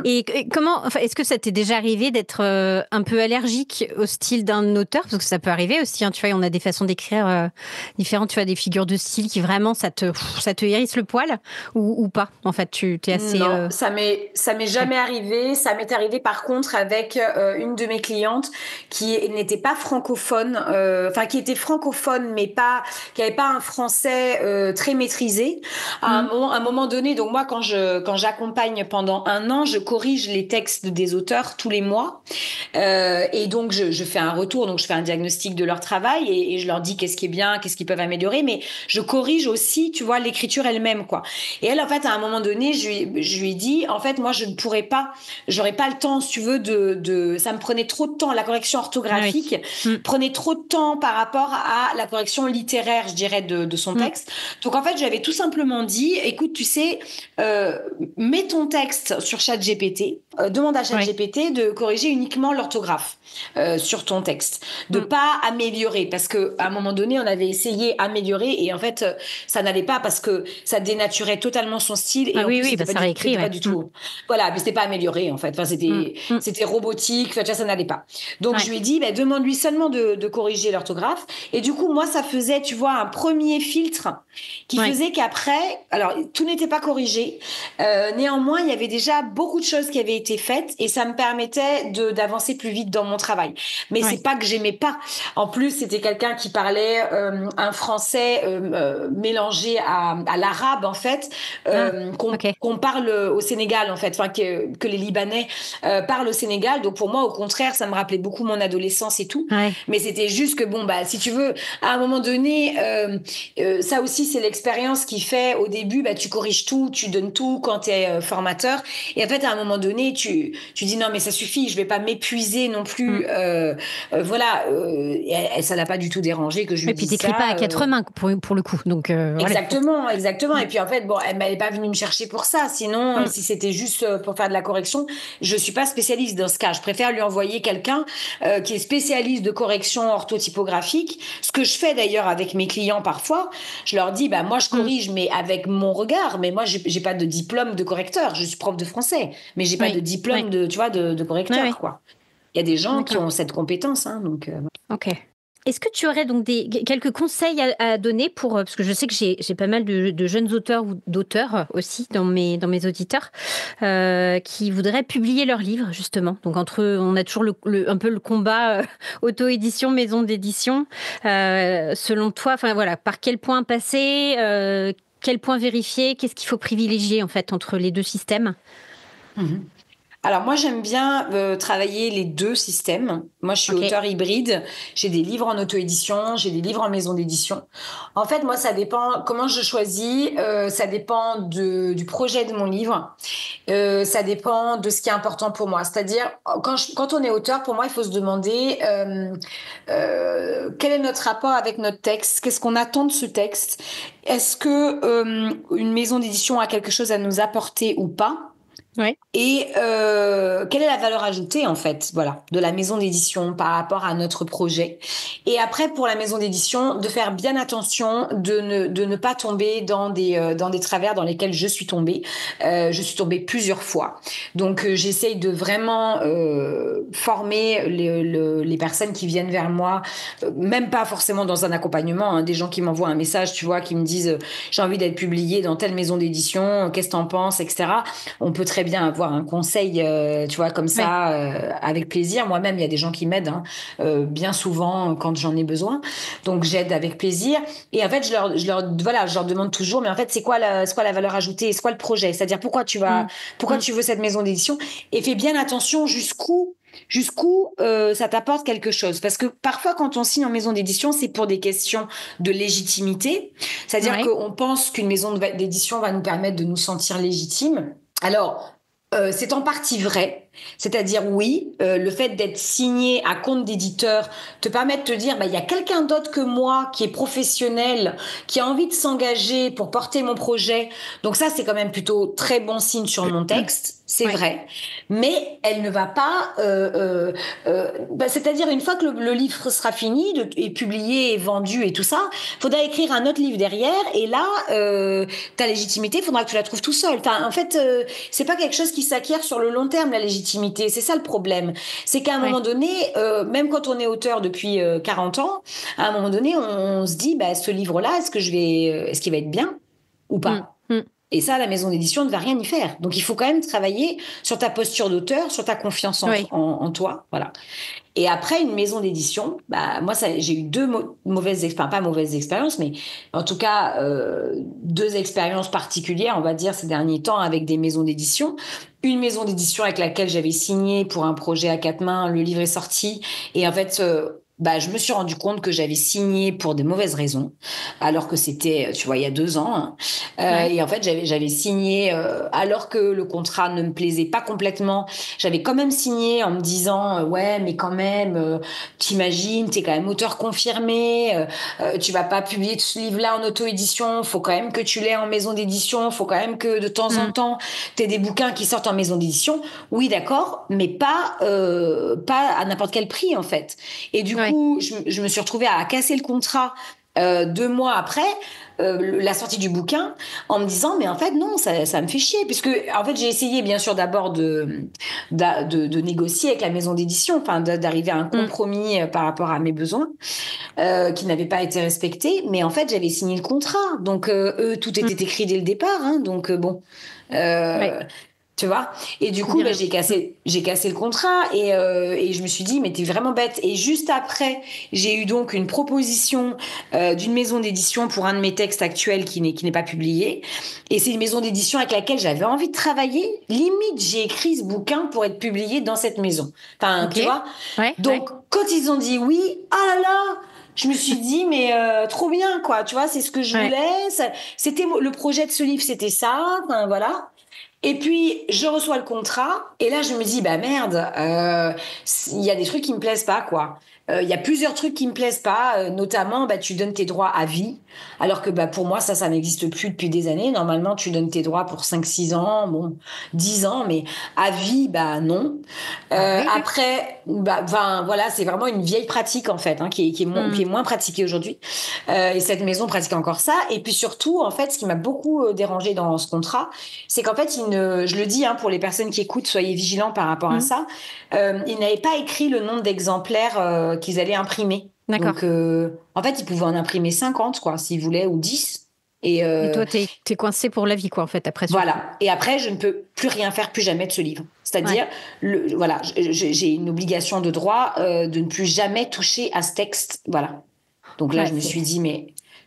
Et comment, enfin, est-ce que ça t'est déjà arrivé d'être un peu allergique au style d'un auteur? Parce que ça peut arriver aussi, hein, tu vois, on a des façons d'écrire différentes, tu vois, des figures de style qui vraiment, ça te hérisse le poil ou pas? En fait, tu t'es assez... Non, ça m'est jamais arrivé. Ça m'est arrivé par contre avec une de mes clientes qui n'était pas francophone, enfin qui était francophone mais qui avait pas un français très maîtrisé. À un moment donné, donc moi quand j'accompagne pendant 1 an, je corrige les textes des auteurs tous les mois et donc je fais un retour, donc je fais un diagnostic de leur travail et je leur dis qu'est-ce qui est bien, qu'est-ce qu'ils peuvent améliorer, mais je corrige aussi, tu vois, l'écriture elle-même, quoi. Et elle, en fait, à un moment donné, je lui ai dit, en fait, moi, je ne pourrais pas, j'aurais pas le temps, si tu veux, ça me prenait trop de temps, la correction orthographique prenait trop de temps par rapport à la correction littéraire, je dirais, de son texte. Donc, en fait, j'avais tout simplement dit, écoute, tu sais, mets ton texte sur ChatGPT, demande à ChatGPT de corriger uniquement l'orthographe sur ton texte, de pas améliorer, parce que à un moment donné, on avait essayé améliorer et en fait, ça n'allait pas parce que ça dénaturait totalement son style et en plus, c'était pas du tout. Voilà, mais c'était pas amélioré en fait. Enfin, c'était robotique. Enfin, ça n'allait pas. Donc je lui ai dit, bah, demande-lui seulement de corriger l'orthographe. Et du coup, moi, ça faisait, tu vois, un premier filtre qui faisait qu'après, alors tout n'était pas corrigé. Néanmoins, il y avait déjà beaucoup de choses qui avaient été faites et ça me permettait d'avancer plus vite dans mon travail. Mais c'est pas que j'aimais pas. En plus, c'était quelqu'un qui parlait un français mélangé à l'arabe en fait, qu'on parle au Sénégal en fait, enfin que les Libanais parlent au Sénégal. Donc pour moi, au contraire, ça me rappelait beaucoup mon adolescence et tout. Mais c'était juste que bon bah si tu veux, à un moment donné, ça aussi c'est l'expérience qui fait au début, bah tu corriges tout, tu donnes tout quand t'es formateur. Et en fait à un moment donné, tu dis non mais ça suffit, je vais pas m'épuiser non plus. Voilà, ça l'a pas du tout dérangé que je lui dise ça. Et puis t'écris pas à 4 mains pour le coup. Donc exactement. Et puis en fait, bon, elle m'avait pas venue me chercher pour ça. Sinon, si c'était juste pour faire de la correction, je suis pas spécialiste dans ce cas. Je préfère lui envoyer quelqu'un qui est spécialiste de correction orthotypographique. Ce que je fais d'ailleurs avec mes clients parfois. Je leur dis, bah moi je corrige, mais avec mon regard. Mais moi j'ai pas de diplôme de correcteur. Je suis prof de français, mais j'ai pas de diplôme de, tu vois, de correcteur, quoi. Il y a des gens qui ont cette compétence, hein, donc. Ok. Est-ce que tu aurais donc quelques conseils à donner parce que je sais que j'ai pas mal de jeunes auteurs ou d'auteurs aussi dans mes auditeurs qui voudraient publier leurs livres justement. Donc on a toujours un peu le combat auto-édition, maison d'édition. Selon toi, enfin voilà, par quel point passer, quel point vérifier, qu'est-ce qu'il faut privilégier en fait entre les deux systèmes? Alors moi j'aime bien travailler les deux systèmes. Moi je suis auteur hybride, j'ai des livres en auto-édition, j'ai des livres en maison d'édition. En fait moi ça dépend comment je choisis, ça dépend du projet de mon livre, ça dépend de ce qui est important pour moi. C'est-à-dire quand on est auteur, pour moi il faut se demander quel est notre rapport avec notre texte, qu'est-ce qu'on attend de ce texte, est-ce que une maison d'édition a quelque chose à nous apporter ou pas? Et quelle est la valeur ajoutée en fait, voilà, de la maison d'édition par rapport à notre projet. Et après pour la maison d'édition, de faire bien attention de ne pas tomber dans des travers dans lesquels je suis tombée. Je suis tombée plusieurs fois. Donc j'essaye de vraiment former les personnes qui viennent vers moi, même pas forcément dans un accompagnement, hein, des gens qui m'envoient un message, tu vois, qui me disent j'ai envie d'être publié dans telle maison d'édition, qu'est-ce que t'en penses, etc. On peut très bien avoir un conseil, tu vois, comme ça, avec plaisir. Moi-même, il y a des gens qui m'aident, hein, bien souvent quand j'en ai besoin. Donc, j'aide avec plaisir. Et en fait, je leur demande toujours, mais en fait, c'est quoi la valeur ajoutée? C'est quoi le projet? C'est-à-dire, pourquoi tu veux cette maison d'édition? Et fais bien attention jusqu'où jusqu'où ça t'apporte quelque chose. Parce que parfois, quand on signe en maison d'édition, c'est pour des questions de légitimité. C'est-à-dire qu'on pense qu'une maison d'édition va nous permettre de nous sentir légitimes. Alors, c'est en partie vrai. C'est-à-dire, oui, le fait d'être signé à compte d'éditeur te permet de te dire, il y a quelqu'un d'autre que moi qui est professionnel, qui a envie de s'engager pour porter mon projet. Donc ça, c'est quand même plutôt très bon signe sur mon texte. C'est vrai. Mais elle ne va pas... c'est-à-dire, une fois que le livre sera fini, et publié, et vendu et tout ça, il faudra écrire un autre livre derrière. Et là, ta légitimité, il faudra que tu la trouves tout seul. Enfin, en fait, c'est pas quelque chose qui s'acquiert sur le long terme, la légitimité. C'est ça le problème. C'est qu'à un moment donné, même quand on est auteur depuis 40 ans, à un moment donné, on se dit, ce livre-là, est-ce qu'il va être bien ou pas? Et ça, la maison d'édition ne va rien y faire. Donc, il faut quand même travailler sur ta posture d'auteur, sur ta confiance en toi. Voilà. Et après, une maison d'édition, moi, j'ai eu deux mauvaises expériences, pas mauvaises expériences, mais en tout cas, deux expériences particulières, on va dire, ces derniers temps avec des maisons d'édition. Une maison d'édition avec laquelle j'avais signé pour un projet à 4 mains, le livre est sorti. Et en fait, je me suis rendu compte que j'avais signé pour des mauvaises raisons, alors que c'était, tu vois, il y a 2 ans. Et en fait, j'avais signé alors que le contrat ne me plaisait pas complètement. J'avais quand même signé en me disant, ouais, mais quand même, t'imagines, t'es quand même auteur confirmé, tu vas pas publier ce livre-là en auto-édition, faut quand même que tu l'aies en maison d'édition, faut quand même que de temps en temps, t'aies des bouquins qui sortent en maison d'édition. Oui, d'accord, mais pas à n'importe quel prix, en fait. Et du coup, je me suis retrouvée à casser le contrat 2 mois après la sortie du bouquin, en me disant, mais en fait, non, ça me fait chier. Puisque, en fait, j'ai essayé, bien sûr, d'abord de négocier avec la maison d'édition, enfin, d'arriver à un compromis par rapport à mes besoins, qui n'avaient pas été respectés. Mais en fait, j'avais signé le contrat. Donc, eux, tout était écrit dès le départ. Hein, donc, bon... Tu vois, et du coup, j'ai cassé le contrat et je me suis dit, mais t'es vraiment bête. Et juste après, j'ai eu donc une proposition d'une maison d'édition pour un de mes textes actuels qui n'est pas publié. Et c'est une maison d'édition avec laquelle j'avais envie de travailler. Limite, j'ai écrit ce bouquin pour être publié dans cette maison. Enfin, tu vois. Donc, quand ils ont dit oui, ah là là, je me suis dit, mais trop bien, quoi. Tu vois, c'est ce que je voulais. C'était le projet de ce livre, c'était ça. Enfin, voilà. Et puis, je reçois le contrat, et là, je me dis, merde, il y a des trucs qui me plaisent pas, quoi. Il y a plusieurs trucs qui me plaisent pas, notamment, tu donnes tes droits à vie, alors que pour moi, ça n'existe plus depuis des années. Normalement, tu donnes tes droits pour 5-6 ans, bon, 10 ans, mais à vie, non. Après, voilà, c'est vraiment une vieille pratique, en fait, hein, qui est moins pratiquée aujourd'hui. Et cette maison pratique encore ça. Et puis surtout, en fait, ce qui m'a beaucoup dérangée dans ce contrat, c'est qu'en fait, je le dis, hein, pour les personnes qui écoutent, soyez vigilants par rapport à ça, ils n'avaient pas écrit le nombre d'exemplaires qu'ils allaient imprimer. D'accord. Donc, en fait, ils pouvaient en imprimer 50, quoi, s'ils voulaient, ou 10. Et toi, t'es coincé pour la vie, quoi, en fait, après. Voilà. Et après, je ne peux plus rien faire, plus jamais de ce livre. C'est-à-dire, voilà, j'ai une obligation de droit de ne plus jamais toucher à ce texte. Voilà. Donc là, je me suis dit,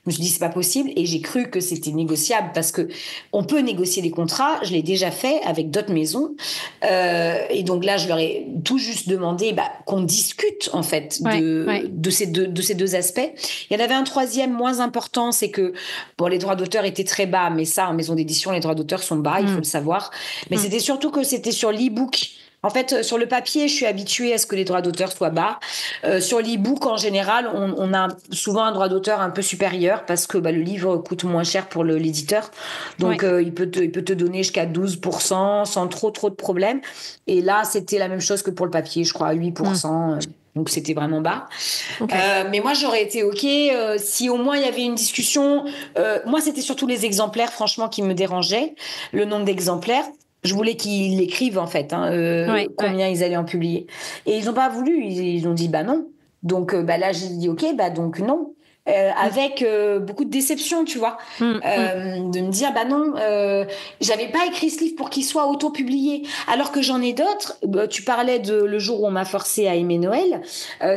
c'est pas possible, et j'ai cru que c'était négociable parce que on peut négocier des contrats. Je l'ai déjà fait avec d'autres maisons, et donc là, je leur ai tout juste demandé qu'on discute en fait de ces deux aspects. Il y en avait un troisième moins important, c'est que les droits d'auteur étaient très bas, mais ça, en maison d'édition, les droits d'auteur sont bas, il faut le savoir. Mais c'était surtout que c'était sur l'e-book. En fait, sur le papier, je suis habituée à ce que les droits d'auteur soient bas. Sur l'e-book, en général, on a souvent un droit d'auteur un peu supérieur parce que le livre coûte moins cher pour l'éditeur. Donc, il peut te donner jusqu'à 12% sans trop de problèmes. Et là, c'était la même chose que pour le papier, je crois, 8%. Donc, c'était vraiment bas. Mais moi, j'aurais été OK si au moins il y avait une discussion. Moi, c'était surtout les exemplaires, franchement, qui me dérangeaient, le nombre d'exemplaires. Je voulais qu'ils l'écrivent, en fait, combien ils allaient en publier. Et ils n'ont pas voulu, ils ont dit non. Donc là, j'ai dit OK, donc non. avec beaucoup de déception, tu vois. De me dire, bah non, j'avais pas écrit ce livre pour qu'il soit auto-publié, alors que j'en ai d'autres. Tu parlais de Le jour où on m'a forcé à aimer Noël.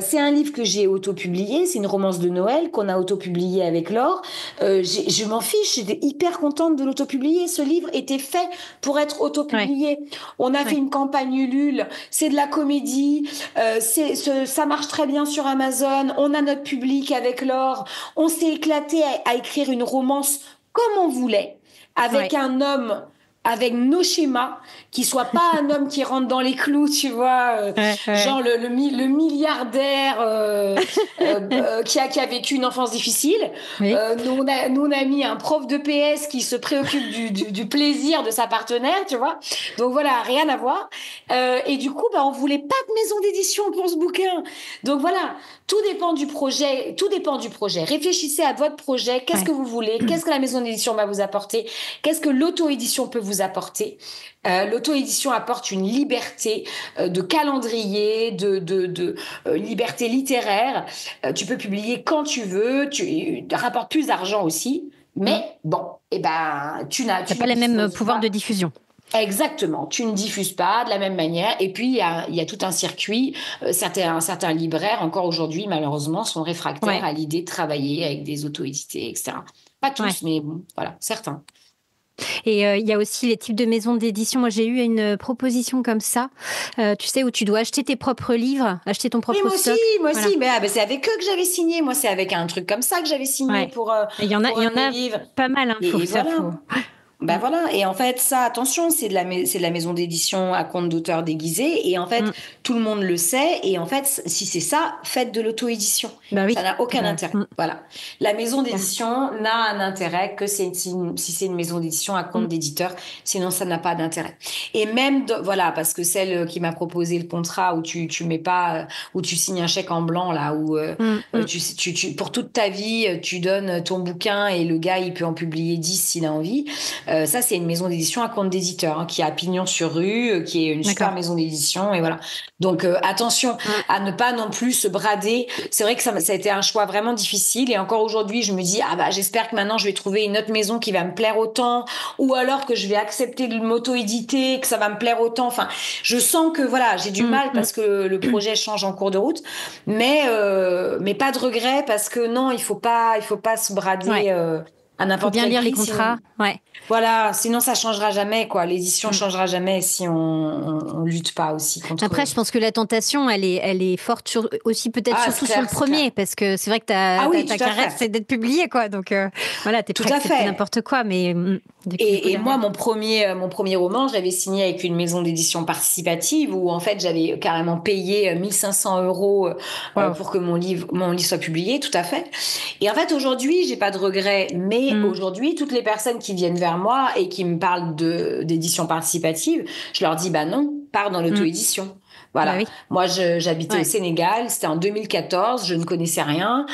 C'est un livre que j'ai auto-publié, c'est une romance de Noël qu'on a auto-publié avec Laure. Je m'en fiche, j'étais hyper contente de l'auto-publier. Ce livre était fait pour être auto-publié. On a fait une campagne Ulule, c'est de la comédie, ça marche très bien sur Amazon, on a notre public avec Laure, on s'est éclaté à écrire une romance comme on voulait, avec un homme avec nos schémas, qui soit pas un homme qui rentre dans les clous, tu vois, genre le milliardaire qui a vécu une enfance difficile. Nous, on a mis un prof de PS qui se préoccupe du plaisir de sa partenaire, tu vois. Donc voilà, rien à voir. Et du coup, on voulait pas de maison d'édition pour ce bouquin. Donc voilà, tout dépend du projet. Réfléchissez à votre projet. Qu'est-ce que vous voulez? Qu'est-ce que la maison d'édition va vous apporter? Qu'est-ce que l'auto-édition peut vous apporter? L'auto-édition apporte une liberté de calendrier, de liberté littéraire. Tu peux publier quand tu veux, tu rapportes plus d'argent aussi, mais tu n'as pas les mêmes pouvoirs de diffusion. Exactement, tu ne diffuses pas de la même manière. Et puis, il y a tout un circuit. Certains libraires, encore aujourd'hui, malheureusement, sont réfractaires à l'idée de travailler avec des auto-édités, etc. Pas tous, mais bon, voilà, certains. Et il y a aussi les types de maisons d'édition. Moi, j'ai eu une proposition comme ça, tu sais, où tu dois acheter tes propres livres, acheter ton propre stock. Moi aussi. Mais c'est avec eux que j'avais signé. Moi, c'est avec un truc comme ça que j'avais signé pour il y en a pas mal. Hein, Voilà. Et en fait, ça, attention, c'est de la maison d'édition à compte d'auteur déguisé. Et en fait, tout le monde le sait. Et en fait, si c'est ça, faites de l'auto-édition. Ça n'a aucun intérêt. Voilà. La maison d'édition n'a un intérêt que si c'est une maison d'édition à compte d'éditeur. Sinon, ça n'a pas d'intérêt. Et même, parce que celle qui m'a proposé le contrat où tu mets pas, où tu signes un chèque en blanc, là, où pour toute ta vie, tu donnes ton bouquin et le gars, il peut en publier 10 s'il a envie. Ça, c'est une maison d'édition à compte d'éditeur qui est à Pignon sur Rue, qui est une super maison d'édition. Et voilà. Donc, attention à ne pas non plus se brader. C'est vrai que ça a été un choix vraiment difficile. Et encore aujourd'hui, je me dis, j'espère que maintenant, je vais trouver une autre maison qui va me plaire autant. Ou alors que je vais accepter de m'auto-éditer, que ça va me plaire autant. Enfin, je sens que j'ai du mal parce que le projet change en cours de route. Mais pas de regret parce que non, il faut pas se brader à n'importe quel prix. Faut bien lire les contrats. Voilà, sinon ça changera jamais, quoi. L'édition changera jamais si on lutte pas aussi contre. Après, je pense que la tentation, elle est forte aussi peut-être surtout sur le premier, parce que c'est vrai que ta carrière, c'est d'être publié, quoi. Donc voilà, t'es prêt à accepter n'importe quoi, mais. Et moi, mon premier roman, je l'avais signé avec une maison d'édition participative où en fait j'avais carrément payé 1 500 € pour que mon livre soit publié, tout à fait. Et en fait aujourd'hui, j'ai pas de regrets, mais aujourd'hui, toutes les personnes qui viennent vers moi et qui me parlent d'édition participative, je leur dis non, pars dans l'auto-édition. Voilà. Moi, j'habitais au Sénégal. C'était en 2014. Je ne connaissais rien.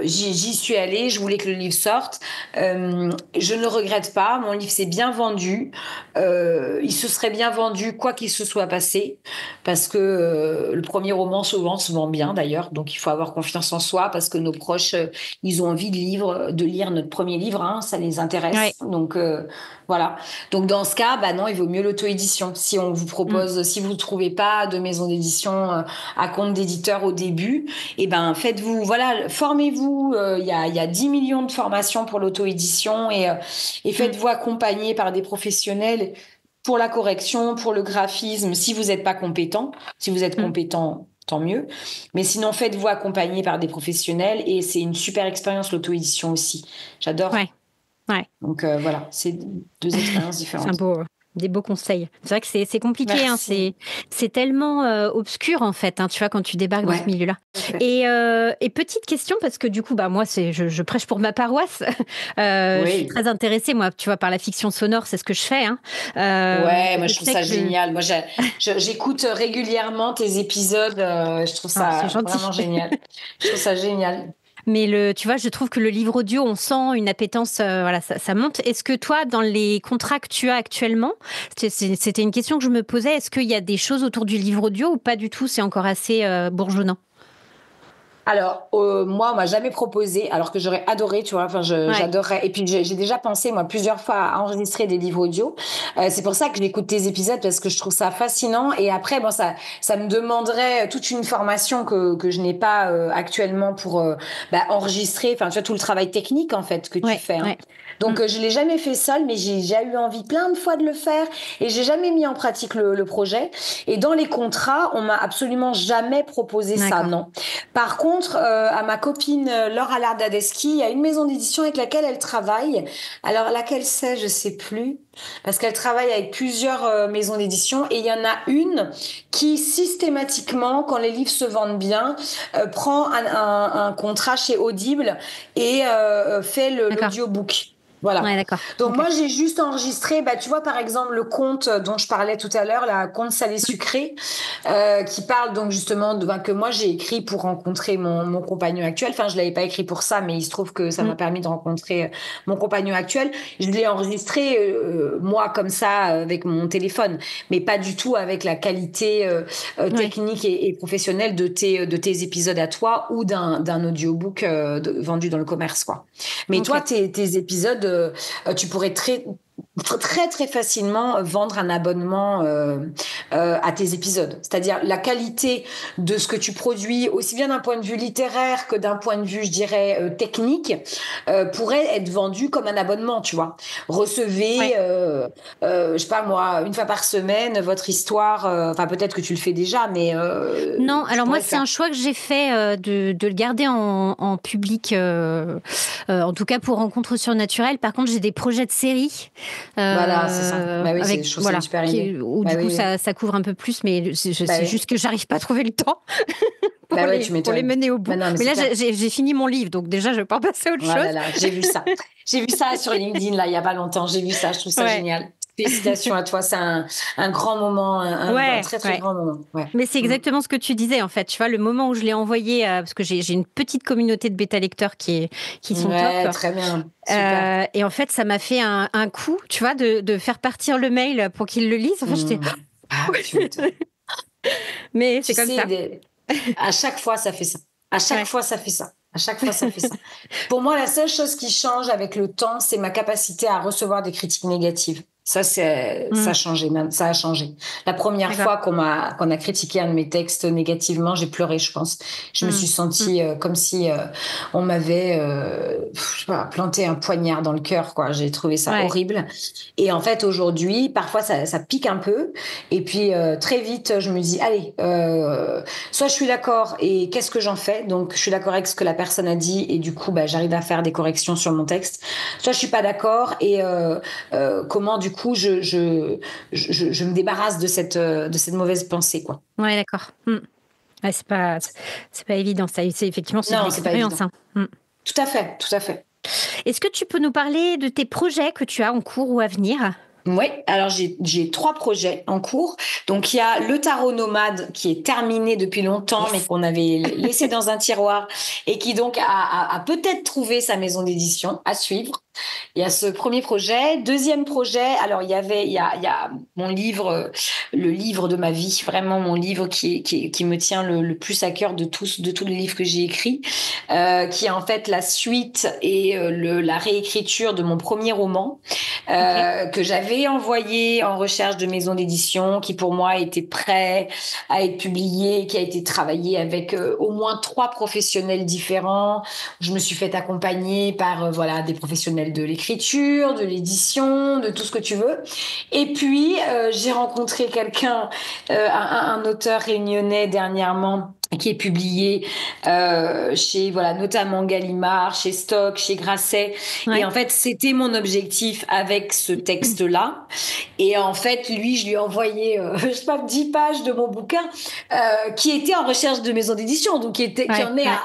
J'y suis allée. Je voulais que le livre sorte. Je ne le regrette pas. Mon livre s'est bien vendu. Il se serait bien vendu quoi qu'il se soit passé. Parce que le premier roman souvent se vend bien d'ailleurs. Donc, il faut avoir confiance en soi parce que nos proches, ils ont envie de lire notre premier livre. Hein, ça les intéresse. Donc, voilà. Donc, dans ce cas, non, il vaut mieux l'auto-édition. Si on vous propose, si vous ne trouvez pas de maison d'édition à compte d'éditeur au début, faites-vous, formez-vous. Il y a 10 millions de formations pour l'auto-édition et faites-vous accompagner par des professionnels pour la correction, pour le graphisme, si vous n'êtes pas compétent. Si vous êtes compétent, tant mieux. Mais sinon, faites-vous accompagner par des professionnels et c'est une super expérience, l'auto-édition aussi. J'adore. Donc voilà, c'est 2 expériences différentes. Des beaux conseils. C'est vrai que c'est compliqué, hein, c'est tellement obscur en fait, hein, tu vois, quand tu débarques dans ce milieu-là. Et petite question, parce que du coup, moi, je prêche pour ma paroisse. Je suis très intéressée, moi, tu vois, par la fiction sonore, c'est ce que je fais. Hein. Moi, je trouve ça génial. Moi, j'écoute régulièrement tes épisodes. Je trouve ça vraiment génial. Je trouve ça génial. Mais tu vois, je trouve que le livre audio, on sent une appétence, ça monte. Est-ce que toi, dans les contrats que tu as actuellement, c'était une question que je me posais, est-ce qu'il y a des choses autour du livre audio ou pas du tout, c'est encore assez bourgeonnant? Alors, moi, on m'a jamais proposé, alors que j'aurais adoré, tu vois. Enfin, j'adorerais. Et puis, j'ai déjà pensé, moi, plusieurs fois à enregistrer des livres audio. C'est pour ça que j'écoute tes épisodes parce que je trouve ça fascinant. Et après, bon, ça me demanderait toute une formation que je n'ai pas actuellement pour enregistrer. Enfin, tu vois, tout le travail technique en fait que tu fais. Hein. Ouais. Donc, je l'ai jamais fait seul, mais j'ai déjà eu envie plein de fois de le faire et j'ai jamais mis en pratique le projet. Et dans les contrats, on m'a absolument jamais proposé ça, non. Par contre, à ma copine Laura Lardadeschi, il y a une maison d'édition avec laquelle elle travaille. Alors, laquelle c'est, je sais plus, parce qu'elle travaille avec plusieurs maisons d'édition et il y en a une qui systématiquement, quand les livres se vendent bien, prend un contrat chez Audible et fait l'audiobook. Voilà. Ouais, d'accord. Donc moi j'ai juste enregistré, tu vois par exemple le conte dont je parlais tout à l'heure, la conte salé sucré, qui parle donc justement que moi j'ai écrit pour rencontrer mon compagnon actuel. Enfin je l'avais pas écrit pour ça, mais il se trouve que ça m'a permis de rencontrer mon compagnon actuel. Je l'ai enregistré moi comme ça avec mon téléphone, mais pas du tout avec la qualité technique et professionnelle de tes épisodes à toi ou d'un audiobook vendu dans le commerce quoi. Mais toi tes épisodes tu pourrais très très facilement vendre un abonnement à tes épisodes. C'est-à-dire la qualité de ce que tu produis, aussi bien d'un point de vue littéraire que d'un point de vue, je dirais, technique, pourrait être vendu comme un abonnement, tu vois. Recevez, je sais pas moi, une fois par semaine, votre histoire, enfin peut-être que tu le fais déjà, mais... non, alors moi, c'est un choix que j'ai fait de le garder en public, en tout cas pour Rencontres surnaturelles. Par contre, j'ai des projets de série. Voilà, c'est ça. Bah oui, je trouve ça une super idée. Où du coup, ça couvre un peu plus, mais c'est juste que j'arrive pas à trouver le temps pour les mener au bout. Mais là, j'ai fini mon livre, donc déjà, je vais pas passer à autre chose. Là, j'ai vu ça. J'ai vu ça sur LinkedIn, là, il y a pas longtemps. J'ai vu ça, je trouve ça génial. Félicitations à toi, c'est un grand moment, un très très grand moment. Ouais. Mais c'est exactement ce que tu disais en fait. Tu vois, le moment où je l'ai envoyé, parce que j'ai une petite communauté de bêta lecteurs qui sont top. Très bien. Et en fait, ça m'a fait un coup, tu vois, de faire partir le mail pour qu'ils le lisent. En fait, j'étais. Mais c'est comme ça. À chaque fois, ça fait ça. À chaque fois, ça fait ça. À chaque fois, ça fait ça. Pour moi, la seule chose qui change avec le temps, c'est ma capacité à recevoir des critiques négatives. Ça, ça a changé, même. Ça a changé. La première fois qu'on a critiqué un de mes textes négativement, j'ai pleuré, je pense. Je me suis sentie comme si on m'avait, je sais pas, planté un poignard dans le cœur, quoi. J'ai trouvé ça horrible. Et en fait, aujourd'hui, parfois, ça pique un peu. Et puis, très vite, je me dis, allez, soit je suis d'accord et qu'est-ce que j'en fais? Donc, je suis d'accord avec ce que la personne a dit et du coup, j'arrive à faire des corrections sur mon texte. Soit je suis pas d'accord et comment, du coup, je me débarrasse de cette mauvaise pensée, quoi. Ouais, d'accord. Ouais, c'est pas évident, ça. C'est effectivement, c'est une expérience. Tout à fait, tout à fait. Est-ce que tu peux nous parler de tes projets que tu as en cours ou à venir ? Oui, alors j'ai 3 projets en cours. Donc il y a le tarot nomade qui est terminé depuis longtemps, mais qu'on avait laissé dans un tiroir et qui donc a peut-être trouvé sa maison d'édition à suivre. Il y a ce premier projet. Deuxième projet, alors il y a mon livre, le livre de ma vie, vraiment mon livre qui me tient le plus à cœur de tous les livres que j'ai écrits, qui est en fait la suite et la réécriture de mon premier roman que j'avais envoyé en recherche de maison d'édition, qui pour moi était prêt à être publié, qui a été travaillé avec au moins 3 professionnels différents. Je me suis fait accompagner par des professionnels de l'écriture, de l'édition, de tout ce que tu veux. Et puis, j'ai rencontré quelqu'un, un auteur réunionnais dernièrement, qui est publié chez notamment Gallimard, chez Stock, chez Grasset. Et en fait, c'était mon objectif avec ce texte-là. Et en fait, lui, je lui ai envoyé, je sais pas, 10 pages de mon bouquin qui était en recherche de maison d'édition, donc qui en est à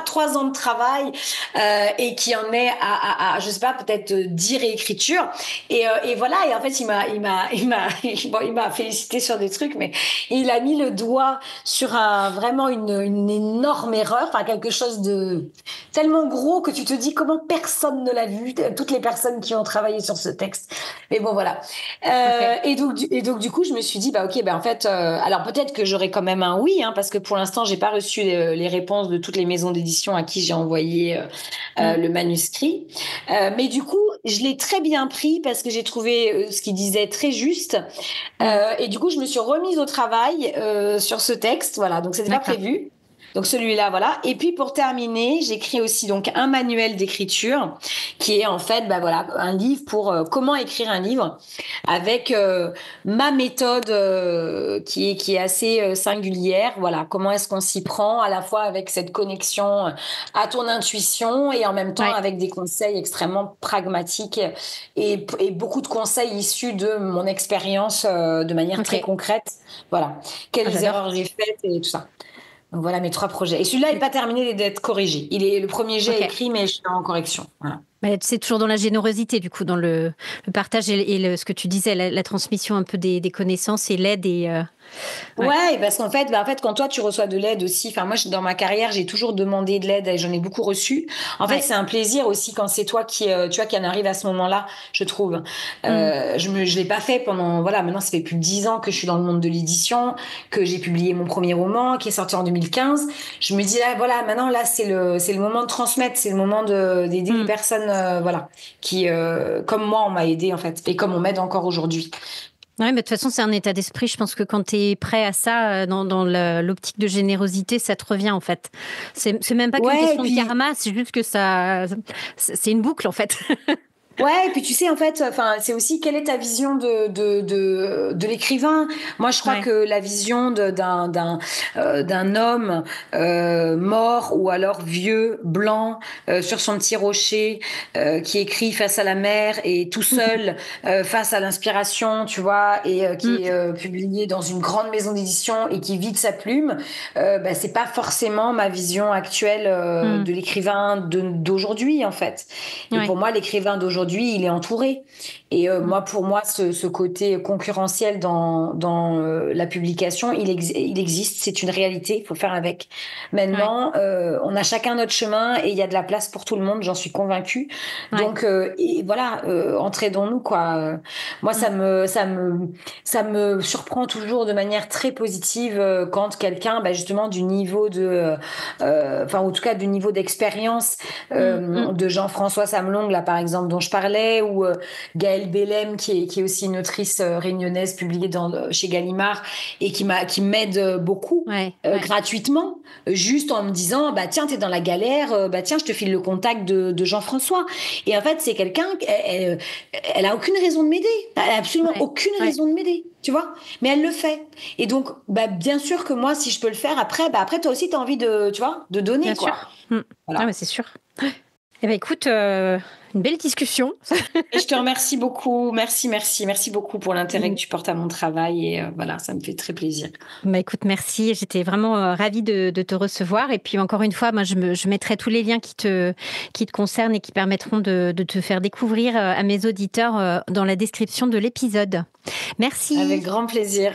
3 ans de travail et qui en est à je sais pas, peut-être 10 réécritures. Et voilà. Et en fait, il m'a félicité sur des trucs, mais il a mis le doigt sur vraiment vraiment une énorme erreur, enfin quelque chose de tellement gros que tu te dis comment personne ne l'a vu, toutes les personnes qui ont travaillé sur ce texte. Mais bon, voilà. Ok. Et donc, du coup, je me suis dit, bah, ok, bah, en fait, alors peut-être que j'aurai quand même un oui, hein, parce que pour l'instant, j'ai pas reçu les réponses de toutes les maisons d'édition à qui j'ai envoyé le manuscrit. Mais du coup, je l'ai très bien pris parce que j'ai trouvé ce qu'il disait très juste. Et du coup, je me suis remise au travail sur ce texte. Voilà, donc c'était pas D'accord. prévu. Donc celui-là, voilà. Et puis pour terminer, j'écris aussi donc un manuel d'écriture qui est en fait, bah voilà, un livre pour comment écrire un livre avec ma méthode qui est assez singulière. Voilà, comment est-ce qu'on s'y prend à la fois avec cette connexion à ton intuition et en même temps Ouais. avec des conseils extrêmement pragmatiques et beaucoup de conseils issus de mon expérience de manière très Ok. concrète. Voilà, Ah, quelles j'adore. erreurs j'ai faites et tout ça. Donc voilà mes 3 projets. Et celui-là n'est pas terminé d'être corrigé. Le premier jet est Ok. écrit, mais je suis en correction. Voilà. Mais c'est toujours dans la générosité, du coup, dans le partage ce que tu disais, la transmission un peu des connaissances et l'aide ouais. Ouais, parce qu'en fait, quand toi tu reçois de l'aide aussi, enfin moi dans ma carrière j'ai toujours demandé de l'aide et j'en ai beaucoup reçu. En fait, Ouais. c'est un plaisir aussi quand c'est toi qui, tu vois, qui en arrive à ce moment-là, je trouve. Mm. Je l'ai pas fait pendant, voilà, maintenant ça fait plus de 10 ans que je suis dans le monde de l'édition, que j'ai publié mon premier roman qui est sorti en 2015. Je me dis là, voilà, maintenant là c'est le moment de transmettre, c'est le moment d'aider les Mm. personnes, voilà, qui, comme moi on m'a aidé en fait et comme on m'aide encore aujourd'hui. Ouais, mais de toute façon, c'est un état d'esprit. Je pense que quand tu es prêt à ça, dans l'optique de générosité, ça te revient, en fait. C'est même pas qu'une Ouais, et question de puis karma, c'est juste que c'est une boucle, en fait. ouais, et puis tu sais, en fait, enfin, c'est aussi quelle est ta vision de l'écrivain. Moi, je crois Ouais. que la vision d'un homme mort ou alors vieux, blanc, sur son petit rocher, qui écrit face à la mer et tout seul face à l'inspiration, tu vois, et Mm. qui est publié dans une grande maison d'édition et qui vide sa plume, bah, c'est pas forcément ma vision actuelle Mm. de l'écrivain d'aujourd'hui, en fait. Et Ouais. pour moi, l'écrivain d'aujourd'hui, il est entouré. Et Mm. pour moi, ce côté concurrentiel dans la publication, il existe, c'est une réalité, il faut faire avec. Ouais. Maintenant, on a chacun notre chemin et il y a de la place pour tout le monde, j'en suis convaincue. Ouais. Donc, et voilà, entraidons-nous, quoi. Moi, Mm. ça me surprend toujours de manière très positive quand quelqu'un, bah, justement, du niveau enfin, en tout cas, du niveau d'expérience Mm. Mm. de Jean-François Samelong, là, par exemple, dont je parlais, ou Gaëlle Bellem, qui est aussi une autrice réunionnaise publiée chez Gallimard et qui m'aide beaucoup. Ouais. Ouais. Gratuitement, juste en me disant bah tiens t'es dans la galère, bah tiens je te file le contact de Jean-François. Et en fait c'est quelqu'un, elle a aucune raison de m'aider, elle a absolument Ouais. aucune Ouais. raison de m'aider, tu vois, mais elle le fait. Et donc bah bien sûr que moi si je peux le faire après, bah après toi aussi t'as envie de, tu vois, de donner Bien sûr. quoi. Mm. Ah, mais Voilà. c'est sûr. Eh ben, écoute, une belle discussion. Et je te remercie beaucoup, merci beaucoup pour l'intérêt que tu portes à mon travail et voilà, ça me fait très plaisir. Bah, écoute, merci. J'étais vraiment ravie de te recevoir. Et puis, encore une fois, moi, je mettrai tous les liens qui te concernent et qui permettront de te faire découvrir à mes auditeurs dans la description de l'épisode. Avec Merci. grand plaisir.